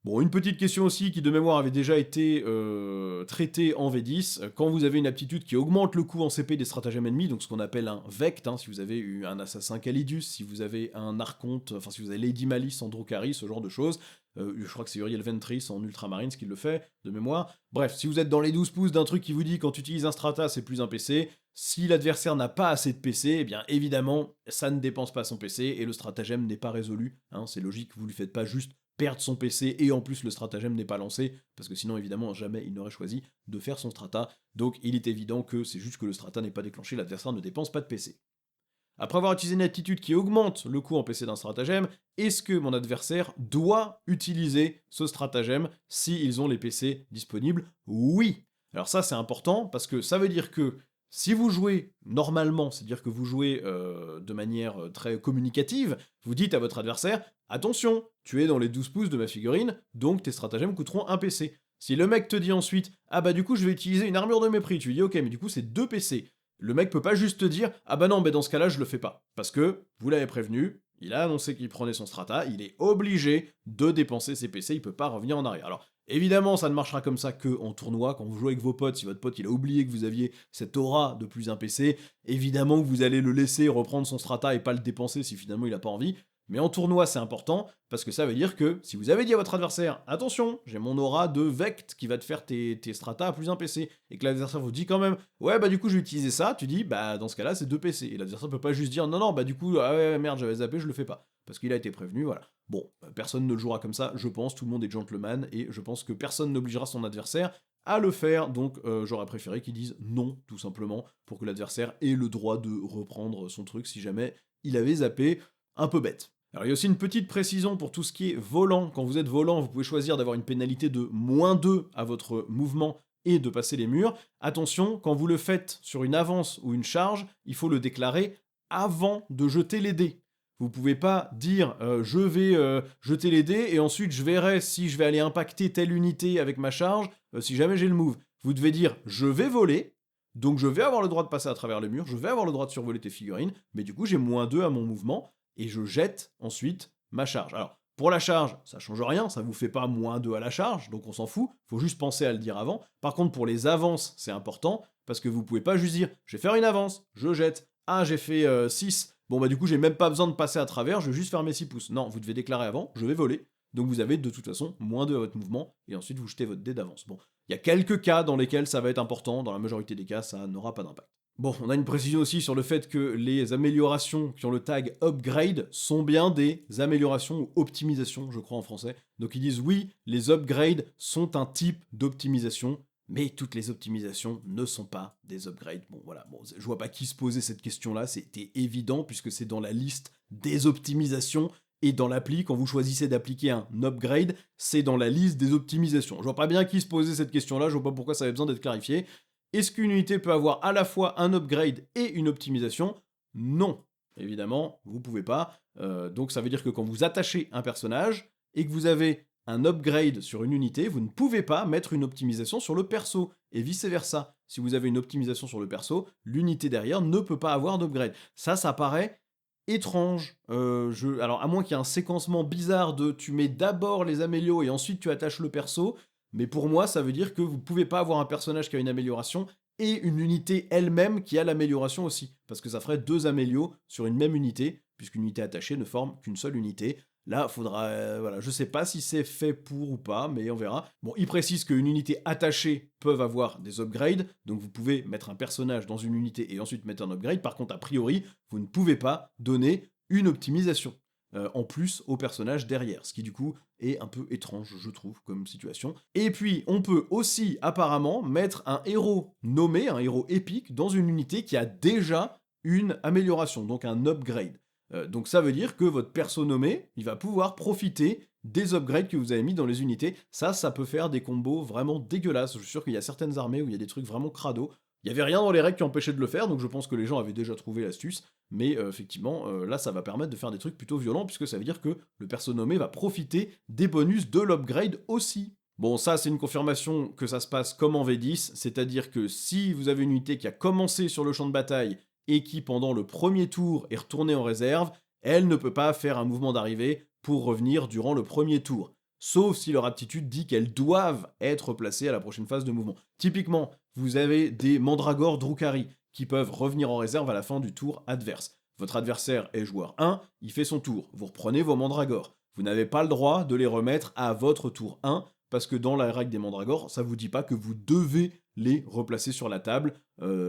Bon, une petite question aussi qui de mémoire avait déjà été traitée en V10. Quand vous avez une aptitude qui augmente le coût en CP des stratagèmes ennemis, donc ce qu'on appelle un Vect, hein, si vous avez eu un assassin Calidus, si vous avez un Archonte, enfin si vous avez Lady Malice en Drukhari, ce genre de choses, je crois que c'est Uriel Ventris en Ultramarines qui le fait, de mémoire. Bref, si vous êtes dans les 12 pouces d'un truc qui vous dit quand tu utilises un strata, c'est plus un PC, si l'adversaire n'a pas assez de PC, eh bien évidemment, ça ne dépense pas son PC et le stratagème n'est pas résolu. Hein, c'est logique, vous ne lui faites pas juste perdre son PC et en plus le stratagème n'est pas lancé, parce que sinon évidemment jamais il n'aurait choisi de faire son strata, donc il est évident que c'est juste que le strata n'est pas déclenché, l'adversaire ne dépense pas de PC. Après avoir utilisé une attitude qui augmente le coût en PC d'un stratagème, est-ce que mon adversaire doit utiliser ce stratagème s'ils ont les PC disponibles? Oui. Alors ça c'est important, parce que ça veut dire que si vous jouez normalement, c'est-à-dire que vous jouez de manière très communicative, vous dites à votre adversaire « Attention, tu es dans les 12 pouces de ma figurine, donc tes stratagèmes coûteront un PC. » Si le mec te dit ensuite « Ah bah du coup je vais utiliser une armure de mépris », tu lui dis « Ok, mais du coup c'est 2 PC. » Le mec peut pas juste te dire « Ah bah non, mais dans ce cas-là je le fais pas. » Parce que vous l'avez prévenu, il a annoncé qu'il prenait son strata, il est obligé de dépenser ses PC, il peut pas revenir en arrière. Alors évidemment, ça ne marchera comme ça que en tournoi, quand vous jouez avec vos potes, si votre pote il a oublié que vous aviez cette aura de plus un PC, évidemment que vous allez le laisser reprendre son strata et pas le dépenser si finalement il a pas envie. Mais en tournoi, c'est important, parce que ça veut dire que si vous avez dit à votre adversaire, attention, j'ai mon aura de Vect qui va te faire tes strata à plus un PC, et que l'adversaire vous dit quand même, ouais, bah du coup, je vais utiliser ça, tu dis, bah dans ce cas-là, c'est 2 PC. Et l'adversaire peut pas juste dire, non, non, bah du coup, ah ouais, merde, j'avais zappé, je le fais pas. Parce qu'il a été prévenu, voilà. Bon, personne ne le jouera comme ça, je pense, tout le monde est gentleman, et je pense que personne n'obligera son adversaire à le faire, donc j'aurais préféré qu'ils disent non, tout simplement, pour que l'adversaire ait le droit de reprendre son truc si jamais il avait zappé. Un peu bête. Alors il y a aussi une petite précision pour tout ce qui est volant. Quand vous êtes volant, vous pouvez choisir d'avoir une pénalité de -2 à votre mouvement et de passer les murs. Attention, quand vous le faites sur une avance ou une charge, il faut le déclarer avant de jeter les dés. Vous pouvez pas dire je vais jeter les dés et ensuite je verrai si je vais aller impacter telle unité avec ma charge si jamais j'ai le move. Vous devez dire je vais voler, donc je vais avoir le droit de passer à travers le mur, je vais avoir le droit de survoler tes figurines, mais du coup j'ai -2 à mon mouvement, et je jette ensuite ma charge. Alors, pour la charge, ça change rien, ça vous fait pas -2 à la charge, donc on s'en fout, faut juste penser à le dire avant. Par contre, pour les avances, c'est important, parce que vous pouvez pas juste dire, je vais faire une avance, je jette, ah j'ai fait 6, bon bah du coup j'ai même pas besoin de passer à travers, je vais juste faire mes 6 pouces. Non, vous devez déclarer avant, je vais voler, donc vous avez de toute façon -2 à votre mouvement, et ensuite vous jetez votre dé d'avance. Bon, il y a quelques cas dans lesquels ça va être important, dans la majorité des cas, ça n'aura pas d'impact. Bon, on a une précision aussi sur le fait que les améliorations qui ont le tag upgrade sont bien des améliorations ou optimisations, je crois en français. Donc ils disent oui, les upgrades sont un type d'optimisation, mais toutes les optimisations ne sont pas des upgrades. Bon voilà, bon, je vois pas qui se posait cette question-là, c'était évident puisque c'est dans la liste des optimisations. Et dans l'appli, quand vous choisissez d'appliquer un upgrade, c'est dans la liste des optimisations. Je vois pas bien qui se posait cette question-là, je vois pas pourquoi ça avait besoin d'être clarifié. Est-ce qu'une unité peut avoir à la fois un upgrade et une optimisation? Non. Évidemment, vous pouvez pas. Donc ça veut dire que quand vous attachez un personnage et que vous avez un upgrade sur une unité, vous ne pouvez pas mettre une optimisation sur le perso. Et vice-versa. Si vous avez une optimisation sur le perso, l'unité derrière ne peut pas avoir d'upgrade. Ça paraît étrange. Alors, à moins qu'il y ait un séquencement bizarre de tu mets d'abord les amélios et ensuite tu attaches le perso, mais pour moi, ça veut dire que vous pouvez pas avoir un personnage qui a une amélioration et une unité elle-même qui a l'amélioration aussi. Parce que ça ferait 2 amélios sur une même unité, puisqu'une unité attachée ne forme qu'une seule unité. Là, faudra, voilà, je sais pas si c'est fait pour ou pas, mais on verra. Bon, il précise qu'une unité attachée peuvent avoir des upgrades, donc vous pouvez mettre un personnage dans une unité et ensuite mettre un upgrade. Par contre, a priori, vous ne pouvez pas donner une optimisation en plus au personnage derrière, ce qui du coup est un peu étrange, je trouve, comme situation. Et puis, on peut aussi apparemment mettre un héros nommé, un héros épique, dans une unité qui a déjà une amélioration, donc un upgrade. Donc ça veut dire que votre perso nommé, il va pouvoir profiter des upgrades que vous avez mis dans les unités. Ça peut faire des combos vraiment dégueulasses. Je suis sûr qu'il y a certaines armées où il y a des trucs vraiment crado. Il n'y avait rien dans les règles qui empêchait de le faire, donc je pense que les gens avaient déjà trouvé l'astuce. Mais effectivement, là, ça va permettre de faire des trucs plutôt violents, puisque ça veut dire que le perso nommé va profiter des bonus de l'upgrade aussi. Bon, ça, c'est une confirmation que ça se passe comme en V10, c'est-à-dire que si vous avez une unité qui a commencé sur le champ de bataille et qui, pendant le premier tour, est retournée en réserve, elle ne peut pas faire un mouvement d'arrivée pour revenir durant le premier tour. Sauf si leur aptitude dit qu'elles doivent être placées à la prochaine phase de mouvement. Typiquement, vous avez des mandragores Drukhari qui peuvent revenir en réserve à la fin du tour adverse. Votre adversaire est joueur 1, il fait son tour. Vous reprenez vos mandragores. Vous n'avez pas le droit de les remettre à votre tour 1, parce que dans la règle des mandragores, ça vous dit pas que vous devez les replacer sur la table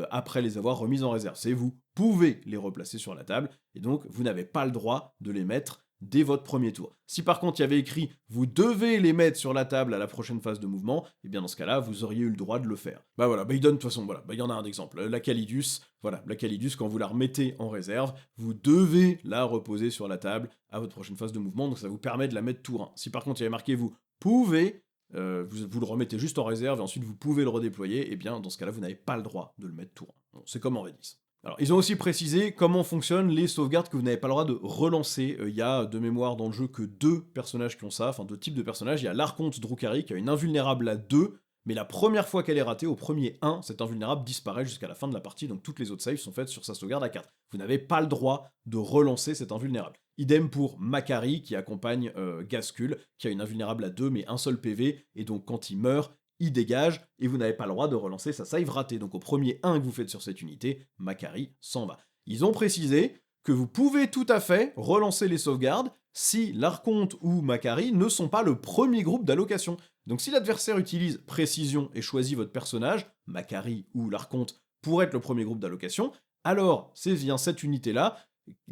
après les avoir remises en réserve. C'est vous pouvez les replacer sur la table, et donc vous n'avez pas le droit de les mettre dès votre premier tour. Si par contre il y avait écrit vous devez les mettre sur la table à la prochaine phase de mouvement, et bien dans ce cas-là, vous auriez eu le droit de le faire. Bah voilà, bah il donne de toute façon, voilà, bah il y en a un exemple. La Calidus, voilà, la Calidus, quand vous la remettez en réserve, vous devez la reposer sur la table à votre prochaine phase de mouvement, donc ça vous permet de la mettre tour 1. Si par contre il y avait marqué vous pouvez, vous le remettez juste en réserve et ensuite vous pouvez le redéployer, et bien dans ce cas-là, vous n'avez pas le droit de le mettre tour 1. Bon, c'est comme en V10. Alors, ils ont aussi précisé comment fonctionnent les sauvegardes que vous n'avez pas le droit de relancer. Il y a de mémoire dans le jeu que deux personnages qui ont ça, enfin deux types de personnages. Il y a l'Archonte Drukhari qui a une invulnérable à 2, mais la première fois qu'elle est ratée, au premier 1, cette invulnérable disparaît jusqu'à la fin de la partie, donc toutes les autres saves sont faites sur sa sauvegarde à 4. Vous n'avez pas le droit de relancer cette invulnérable. Idem pour Makari qui accompagne Gaskull, qui a une invulnérable à 2 mais un seul PV, et donc quand il meurt, il dégage, et vous n'avez pas le droit de relancer sa save ratée. Donc au premier 1 que vous faites sur cette unité, Makari s'en va. Ils ont précisé que vous pouvez tout à fait relancer les sauvegardes si l'Archonte ou Makari ne sont pas le premier groupe d'allocation. Donc si l'adversaire utilise Précision et choisit votre personnage, Makari ou l'Archonte, pour être le premier groupe d'allocation, alors c'est bien cette unité-là,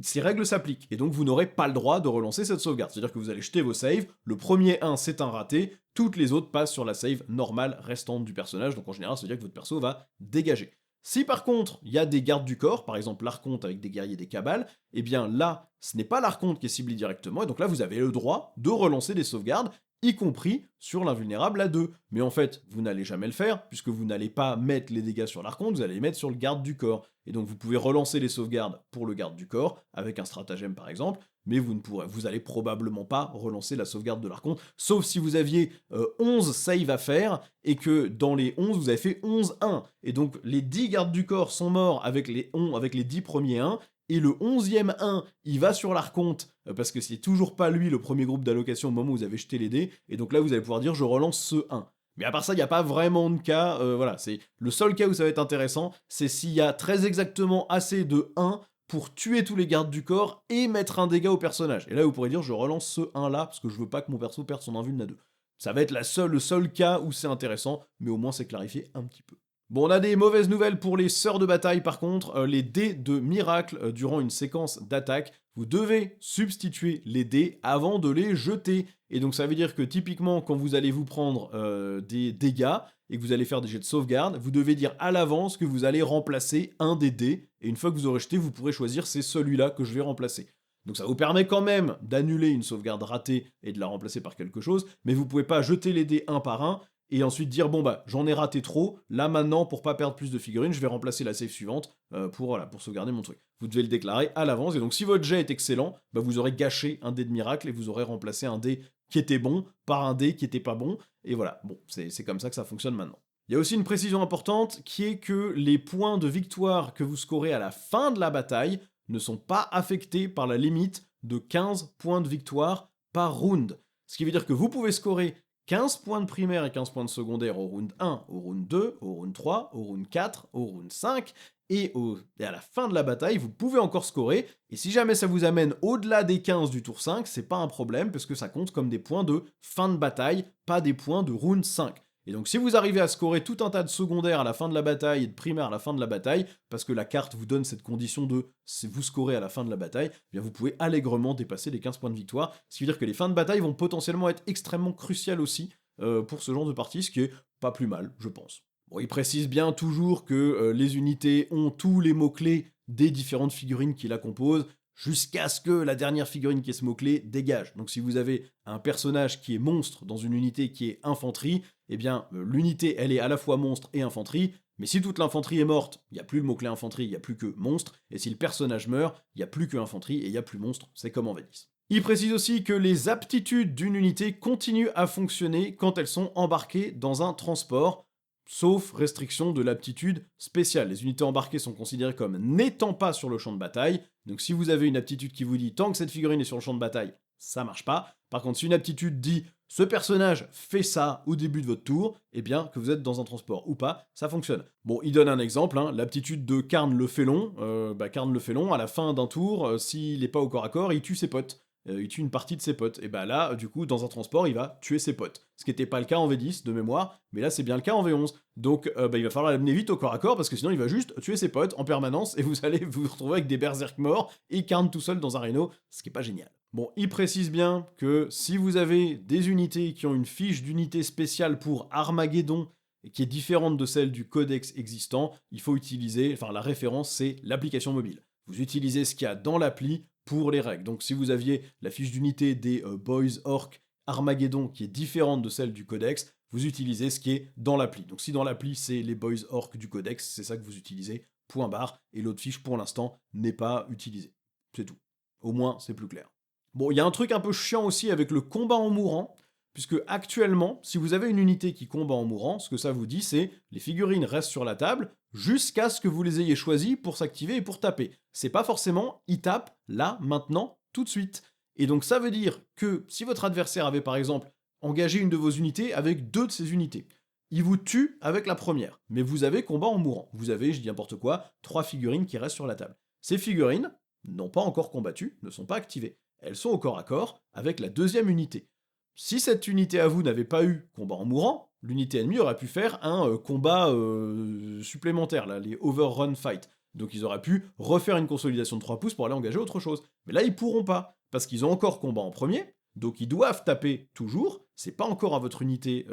ces règles s'appliquent, et donc vous n'aurez pas le droit de relancer cette sauvegarde. C'est-à-dire que vous allez jeter vos saves, le premier 1 c'est un raté, toutes les autres passent sur la save normale restante du personnage, donc en général ça veut dire que votre perso va dégager. Si par contre il y a des gardes du corps, par exemple l'Archonte avec des guerriers des cabales, et bien là ce n'est pas l'Archonte qui est ciblé directement, et donc là vous avez le droit de relancer des sauvegardes, y compris sur l'invulnérable à 2. Mais en fait, vous n'allez jamais le faire, puisque vous n'allez pas mettre les dégâts sur l'Archonte, vous allez les mettre sur le garde du corps. Et donc vous pouvez relancer les sauvegardes pour le garde du corps, avec un stratagème par exemple, mais vous allez probablement pas relancer la sauvegarde de l'Archonte, sauf si vous aviez 11 saves à faire, et que dans les 11, vous avez fait 11-1. Et donc les 10 gardes du corps sont morts avec les 10 premiers 1, et le 11e 1, il va sur l'Archonte, parce que c'est toujours pas lui le premier groupe d'allocation au moment où vous avez jeté les dés, et donc là vous allez pouvoir dire je relance ce 1. Mais à part ça, il n'y a pas vraiment de cas, voilà, c'est le seul cas où ça va être intéressant, c'est s'il y a très exactement assez de 1 pour tuer tous les gardes du corps et mettre un dégât au personnage. Et là vous pourrez dire je relance ce 1 là, parce que je veux pas que mon perso perde son invuln à 2. Ça va être le seul cas où c'est intéressant, mais au moins c'est clarifié un petit peu. Bon, on a des mauvaises nouvelles pour les sœurs de bataille par contre, les dés de miracle durant une séquence d'attaque, vous devez substituer les dés avant de les jeter. Et donc ça veut dire que typiquement quand vous allez vous prendre des dégâts et que vous allez faire des jets de sauvegarde, vous devez dire à l'avance que vous allez remplacer un des dés, et une fois que vous aurez jeté, vous pourrez choisir c'est celui-là que je vais remplacer. Donc ça vous permet quand même d'annuler une sauvegarde ratée et de la remplacer par quelque chose, mais vous pouvez pas jeter les dés un par un, et ensuite dire bon bah j'en ai raté trop, là maintenant pour pas perdre plus de figurines, je vais remplacer la save suivante pour sauvegarder mon truc. Vous devez le déclarer à l'avance, et donc si votre jet est excellent, bah vous aurez gâché un dé de miracle et vous aurez remplacé un dé qui était bon par un dé qui était pas bon, et voilà, bon, c'est comme ça que ça fonctionne maintenant. Il y a aussi une précision importante qui est que les points de victoire que vous scorez à la fin de la bataille ne sont pas affectés par la limite de 15 points de victoire par round. Ce qui veut dire que vous pouvez scorer 15 points de primaire et 15 points de secondaire au round 1, au round 2, au round 3, au round 4, au round 5, et à la fin de la bataille, vous pouvez encore scorer, et si jamais ça vous amène au-delà des 15 du tour 5, c'est pas un problème, parce que ça compte comme des points de fin de bataille, pas des points de round 5. Et donc si vous arrivez à scorer tout un tas de secondaires à la fin de la bataille et de primaires à la fin de la bataille, parce que la carte vous donne cette condition de vous scorez à la fin de la bataille, eh bien vous pouvez allègrement dépasser les 15 points de victoire, ce qui veut dire que les fins de bataille vont potentiellement être extrêmement cruciales aussi pour ce genre de partie, ce qui est pas plus mal, je pense. Bon, il précise bien toujours que les unités ont tous les mots-clés des différentes figurines qui la composent, jusqu'à ce que la dernière figurine qui est ce mot-clé dégage. Donc si vous avez un personnage qui est monstre dans une unité qui est infanterie, eh bien l'unité elle est à la fois monstre et infanterie, mais si toute l'infanterie est morte, il n'y a plus le mot-clé infanterie, il n'y a plus que monstre, et si le personnage meurt, il n'y a plus que infanterie et il n'y a plus monstre, c'est comme en V10. Il précise aussi que les aptitudes d'une unité continuent à fonctionner quand elles sont embarquées dans un transport, sauf restriction de l'aptitude spéciale. Les unités embarquées sont considérées comme n'étant pas sur le champ de bataille, donc si vous avez une aptitude qui vous dit tant que cette figurine est sur le champ de bataille, ça marche pas. Par contre, si une aptitude dit ce personnage fait ça au début de votre tour, eh bien, que vous êtes dans un transport ou pas, ça fonctionne. Bon, il donne un exemple, hein, l'aptitude de Karn le Félon. Karn le Félon, à la fin d'un tour, s'il n'est pas au corps à corps, il tue ses potes. Il tue une partie de ses potes. Et bah là, du coup, dans un transport, il va tuer ses potes. Ce qui n'était pas le cas en V10 de mémoire, mais là c'est bien le cas en V11. Donc il va falloir l'amener vite au corps à corps, parce que sinon il va juste tuer ses potes en permanence, et vous allez vous retrouver avec des berserk morts, et Karn tout seul dans un Rhino, ce qui est pas génial. Bon, il précise bien que si vous avez des unités qui ont une fiche d'unité spéciale pour Armageddon, et qui est différente de celle du codex existant, il faut utiliser, enfin la référence c'est l'application mobile. Vous utilisez ce qu'il y a dans l'appli pour les règles. Donc si vous aviez la fiche d'unité des Boys Orc Armageddon qui est différente de celle du codex, vous utilisez ce qui est dans l'appli. Donc si dans l'appli c'est les Boys Orc du codex, c'est ça que vous utilisez, point barre, et l'autre fiche pour l'instant n'est pas utilisée. C'est tout. Au moins c'est plus clair. Bon, il y a un truc un peu chiant aussi avec le combat en mourant, puisque actuellement, si vous avez une unité qui combat en mourant, ce que ça vous dit, c'est les figurines restent sur la table jusqu'à ce que vous les ayez choisies pour s'activer et pour taper. C'est pas forcément ils tapent là, maintenant, tout de suite. Et donc ça veut dire que si votre adversaire avait par exemple engagé une de vos unités avec deux de ses unités, il vous tue avec la première, mais vous avez combat en mourant. Vous avez, je dis n'importe quoi, 3 figurines qui restent sur la table. Ces figurines n'ont pas encore combattu, ne sont pas activées. Elles sont au corps à corps avec la deuxième unité. Si cette unité à vous n'avait pas eu combat en mourant, l'unité ennemie aurait pu faire un combat supplémentaire, là, les overrun fight. Donc ils auraient pu refaire une consolidation de 3 pouces pour aller engager autre chose. Mais là, ils pourront pas, parce qu'ils ont encore combat en premier, donc ils doivent taper toujours, c'est pas encore à votre unité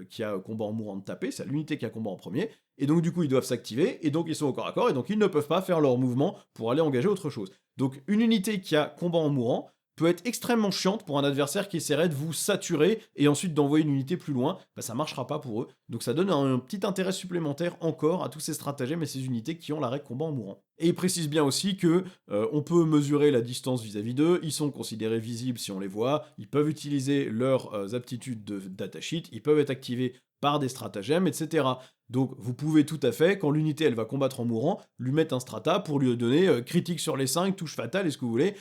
qui a combat en mourant de taper, c'est à l'unité qui a combat en premier, et donc du coup ils doivent s'activer, et donc ils sont au corps à corps, et donc ils ne peuvent pas faire leur mouvement pour aller engager autre chose. Donc une unité qui a combat en mourant peut être extrêmement chiante pour un adversaire qui essaierait de vous saturer et ensuite d'envoyer une unité plus loin, bah ça marchera pas pour eux. Donc ça donne un petit intérêt supplémentaire encore à tous ces stratagèmes et ces unités qui ont l'arrêt combat en mourant. Et il précise bien aussi que on peut mesurer la distance vis-à-vis d'eux, ils sont considérés visibles si on les voit, ils peuvent utiliser leurs aptitudes de datasheet, ils peuvent être activés par des stratagèmes, etc. Donc vous pouvez tout à fait, quand l'unité elle va combattre en mourant, lui mettre un strata pour lui donner critique sur les 5, touche fatale et ce que vous voulez,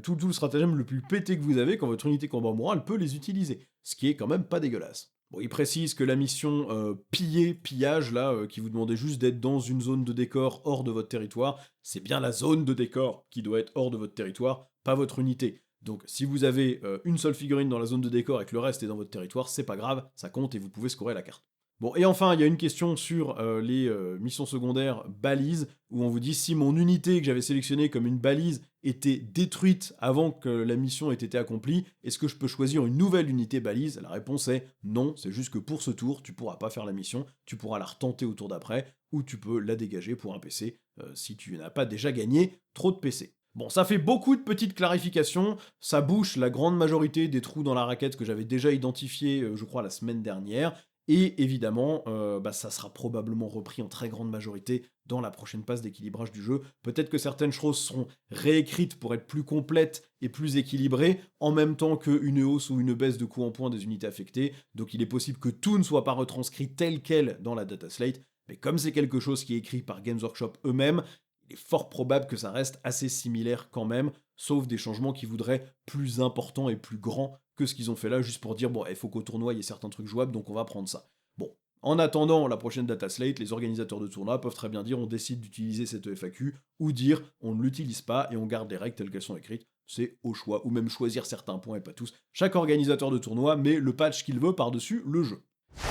tout le stratagème le plus pété que vous avez, quand votre unité combat en mourant, elle peut les utiliser. Ce qui est quand même pas dégueulasse. Bon, il précise que la mission pillage, là, qui vous demandait juste d'être dans une zone de décor hors de votre territoire, c'est bien la zone de décor qui doit être hors de votre territoire, pas votre unité. Donc si vous avez une seule figurine dans la zone de décor et que le reste est dans votre territoire, c'est pas grave, ça compte et vous pouvez scorer la carte. Bon, et enfin, il y a une question sur les missions secondaires balises, où on vous dit si mon unité que j'avais sélectionnée comme une balise était détruite avant que la mission ait été accomplie, est-ce que je peux choisir une nouvelle unité balise? La réponse est non, c'est juste que pour ce tour, tu pourras pas faire la mission, tu pourras la retenter au tour d'après, ou tu peux la dégager pour un PC, si tu n'as pas déjà gagné trop de PC. Bon, ça fait beaucoup de petites clarifications, ça bouche la grande majorité des trous dans la raquette que j'avais déjà identifiés, je crois, la semaine dernière, et évidemment, ça sera probablement repris en très grande majorité dans la prochaine passe d'équilibrage du jeu. Peut-être que certaines choses seront réécrites pour être plus complètes et plus équilibrées, en même temps qu'une hausse ou une baisse de coût en points des unités affectées, donc il est possible que tout ne soit pas retranscrit tel quel dans la data slate, mais comme c'est quelque chose qui est écrit par Games Workshop eux-mêmes, il il est fort probable que ça reste assez similaire quand même, sauf des changements qui voudraient plus importants et plus grands que ce qu'ils ont fait là, juste pour dire, bon, il faut qu'au tournoi, il y ait certains trucs jouables, donc on va prendre ça. Bon, en attendant la prochaine data slate, les organisateurs de tournoi peuvent très bien dire, on décide d'utiliser cette FAQ, ou dire, on ne l'utilise pas et on garde les règles telles qu'elles sont écrites, c'est au choix, ou même choisir certains points et pas tous. Chaque organisateur de tournoi met le patch qu'il veut par-dessus le jeu.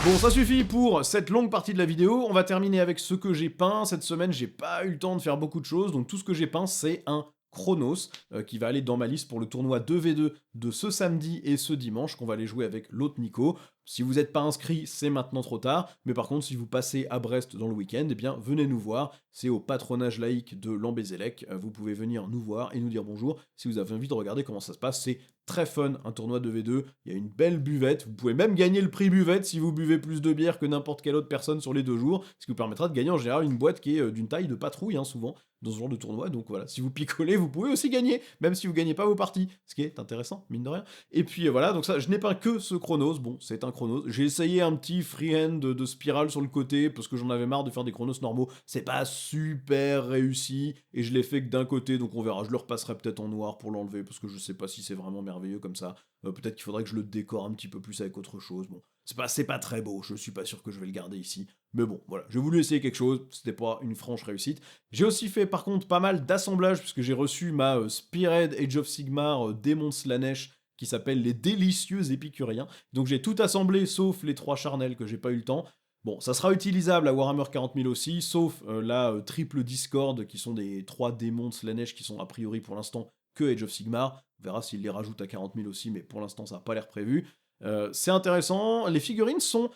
Bon, ça suffit pour cette longue partie de la vidéo, on va terminer avec ce que j'ai peint. Cette semaine, j'ai pas eu le temps de faire beaucoup de choses, donc tout ce que j'ai peint, c'est un Chronos, qui va aller dans ma liste pour le tournoi 2v2 de ce samedi et ce dimanche, qu'on va aller jouer avec l'autre Nico. Si vous n'êtes pas inscrit, c'est maintenant trop tard, mais par contre, si vous passez à Brest dans le week-end, eh bien, venez nous voir, c'est au patronage laïque de Lambézélec, vous pouvez venir nous voir et nous dire bonjour si vous avez envie de regarder comment ça se passe, c'est très fun, un tournoi 2v2, il y a une belle buvette, vous pouvez même gagner le prix buvette si vous buvez plus de bière que n'importe quelle autre personne sur les 2 jours, ce qui vous permettra de gagner en général une boîte qui est d'une taille de patrouille, hein, souvent, dans ce genre de tournoi, donc voilà, si vous picolez, vous pouvez aussi gagner, même si vous gagnez pas vos parties, ce qui est intéressant, mine de rien. Et puis voilà, donc ça, je n'ai pas que ce Chronos, bon, c'est un Chronos, j'ai essayé un petit freehand de spirale sur le côté, parce que j'en avais marre de faire des Chronos normaux, c'est pas super réussi, et je l'ai fait que d'un côté, donc on verra, je le repasserai peut-être en noir pour l'enlever, parce que je sais pas si c'est vraiment merveilleux comme ça, peut-être qu'il faudrait que je le décore un petit peu plus avec autre chose, bon, c'est pas très beau, je suis pas sûr que je vais le garder ici, mais bon, voilà, j'ai voulu essayer quelque chose, c'était pas une franche réussite. J'ai aussi fait par contre pas mal d'assemblages, puisque j'ai reçu ma Spearhead Age of Sigmar Démon Slanesh, qui s'appelle les délicieux épicuriens. Donc j'ai tout assemblé, sauf les 3 charnels que j'ai pas eu le temps. Bon, ça sera utilisable à Warhammer 40 000 aussi, sauf la triple Discord, qui sont des 3 démons Slanesh qui sont a priori pour l'instant que Age of Sigmar. On verra s'ils les rajoutent à 40 000 aussi, mais pour l'instant ça n'a pas l'air prévu. C'est intéressant, les figurines sont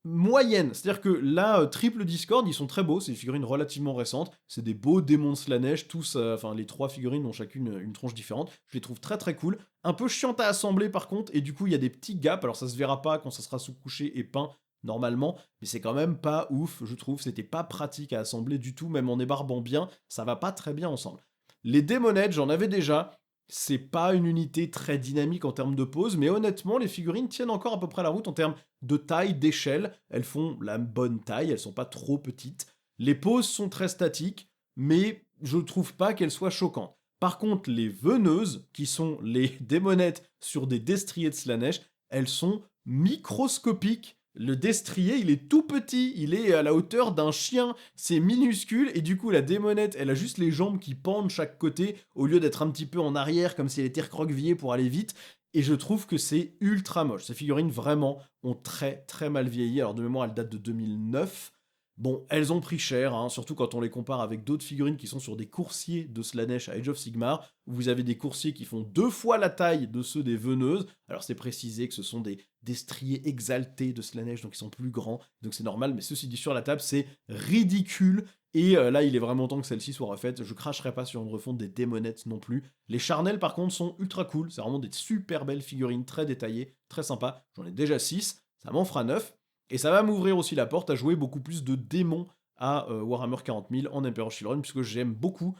moyennes, c'est-à-dire que la triple Discord, ils sont très beaux, c'est des figurines relativement récentes, c'est des beaux démons de Slanesh, tous, enfin les 3 figurines ont chacune une tronche différente, je les trouve très très cool, un peu chiantes à assembler par contre, et du coup il y a des petits gaps, alors ça se verra pas quand ça sera sous-couché et peint normalement, mais c'est quand même pas ouf, je trouve, c'était pas pratique à assembler du tout, même en ébarbant bien, ça va pas très bien ensemble. Les démonettes, j'en avais déjà, c'est pas une unité très dynamique en termes de pose, mais honnêtement, les figurines tiennent encore à peu près la route en termes de taille, d'échelle. Elles font la bonne taille, elles sont pas trop petites. Les poses sont très statiques, mais je trouve pas qu'elles soient choquantes. Par contre, les veneuses, qui sont les démonettes sur des destriers de Slanesh, elles sont microscopiques. Le destrier, il est tout petit, il est à la hauteur d'un chien, c'est minuscule, et du coup la démonette, elle a juste les jambes qui pendent chaque côté, au lieu d'être un petit peu en arrière, comme si elle était recroquevillée pour aller vite, et je trouve que c'est ultra moche. Ces figurines, vraiment, ont très très mal vieilli, alors de mémoire, elles datent de 2009, bon, elles ont pris cher, hein, surtout quand on les compare avec d'autres figurines qui sont sur des coursiers de Slanesh à Age of Sigmar, où vous avez des coursiers qui font 2 fois la taille de ceux des veneuses, alors c'est précisé que ce sont des destriers exaltés de Slanesh, donc ils sont plus grands, donc c'est normal, mais ceci dit sur la table, c'est ridicule, et là il est vraiment temps que celle-ci soit refaite, je cracherai pas sur une refonte des démonettes non plus. Les charnels par contre sont ultra cool, c'est vraiment des super belles figurines, très détaillées, très sympas, j'en ai déjà 6, ça m'en fera 9, et ça va m'ouvrir aussi la porte à jouer beaucoup plus de démons à Warhammer 40 000 en Emperor Children, puisque j'aime beaucoup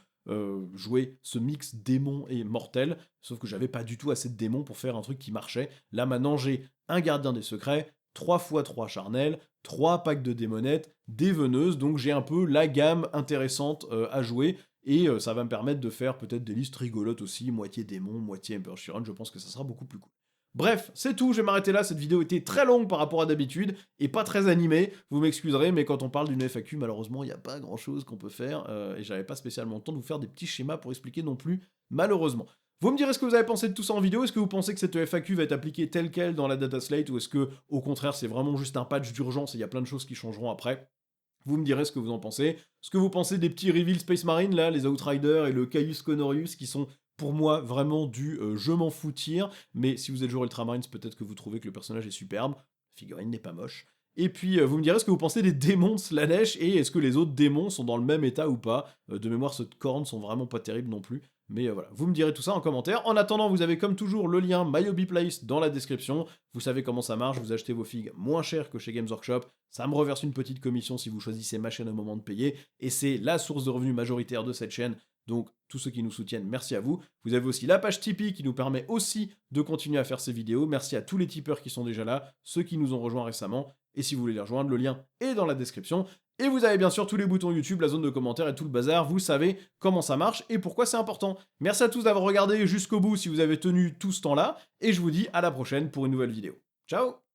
jouer ce mix démon et mortel, sauf que j'avais pas du tout assez de démons pour faire un truc qui marchait. Là maintenant j'ai un gardien des secrets, 3 x 3 charnels, 3 packs de démonettes, des veneuses, donc j'ai un peu la gamme intéressante à jouer, et ça va me permettre de faire peut-être des listes rigolotes aussi, moitié démon, moitié Emperor Children, je pense que ça sera beaucoup plus cool. Bref, c'est tout, je vais m'arrêter là, cette vidéo était très longue par rapport à d'habitude, et pas très animée, vous m'excuserez, mais quand on parle d'une FAQ, malheureusement, il n'y a pas grand chose qu'on peut faire, et j'avais pas spécialement le temps de vous faire des petits schémas pour expliquer non plus, malheureusement. Vous me direz ce que vous avez pensé de tout ça en vidéo, est-ce que vous pensez que cette FAQ va être appliquée telle quelle dans la data slate, ou est-ce que, au contraire, c'est vraiment juste un patch d'urgence et il y a plein de choses qui changeront après? Vous me direz ce que vous en pensez. Ce que vous pensez des petits reveals Space Marine, là, les Outriders et le Caius Conorius, qui sont pour moi vraiment du je m'en fous tir, mais si vous êtes joueur Ultramarines, peut-être que vous trouvez que le personnage est superbe, la figurine n'est pas moche. Et puis vous me direz ce que vous pensez des démons de Slanesh, et est-ce que les autres démons sont dans le même état ou pas. De mémoire, ceux de Korn sont vraiment pas terribles non plus, mais voilà, vous me direz tout ça en commentaire. En attendant, vous avez comme toujours le lien MyHobbyPlace dans la description, vous savez comment ça marche, vous achetez vos figues moins cher que chez Games Workshop, ça me reverse une petite commission si vous choisissez ma chaîne au moment de payer, et c'est la source de revenus majoritaire de cette chaîne. Donc, tous ceux qui nous soutiennent, merci à vous. Vous avez aussi la page Tipeee qui nous permet aussi de continuer à faire ces vidéos. Merci à tous les tipeurs qui sont déjà là, ceux qui nous ont rejoints récemment. Et si vous voulez les rejoindre, le lien est dans la description. Et vous avez bien sûr tous les boutons YouTube, la zone de commentaires et tout le bazar, vous savez comment ça marche et pourquoi c'est important. Merci à tous d'avoir regardé jusqu'au bout si vous avez tenu tout ce temps-là, et je vous dis à la prochaine pour une nouvelle vidéo. Ciao!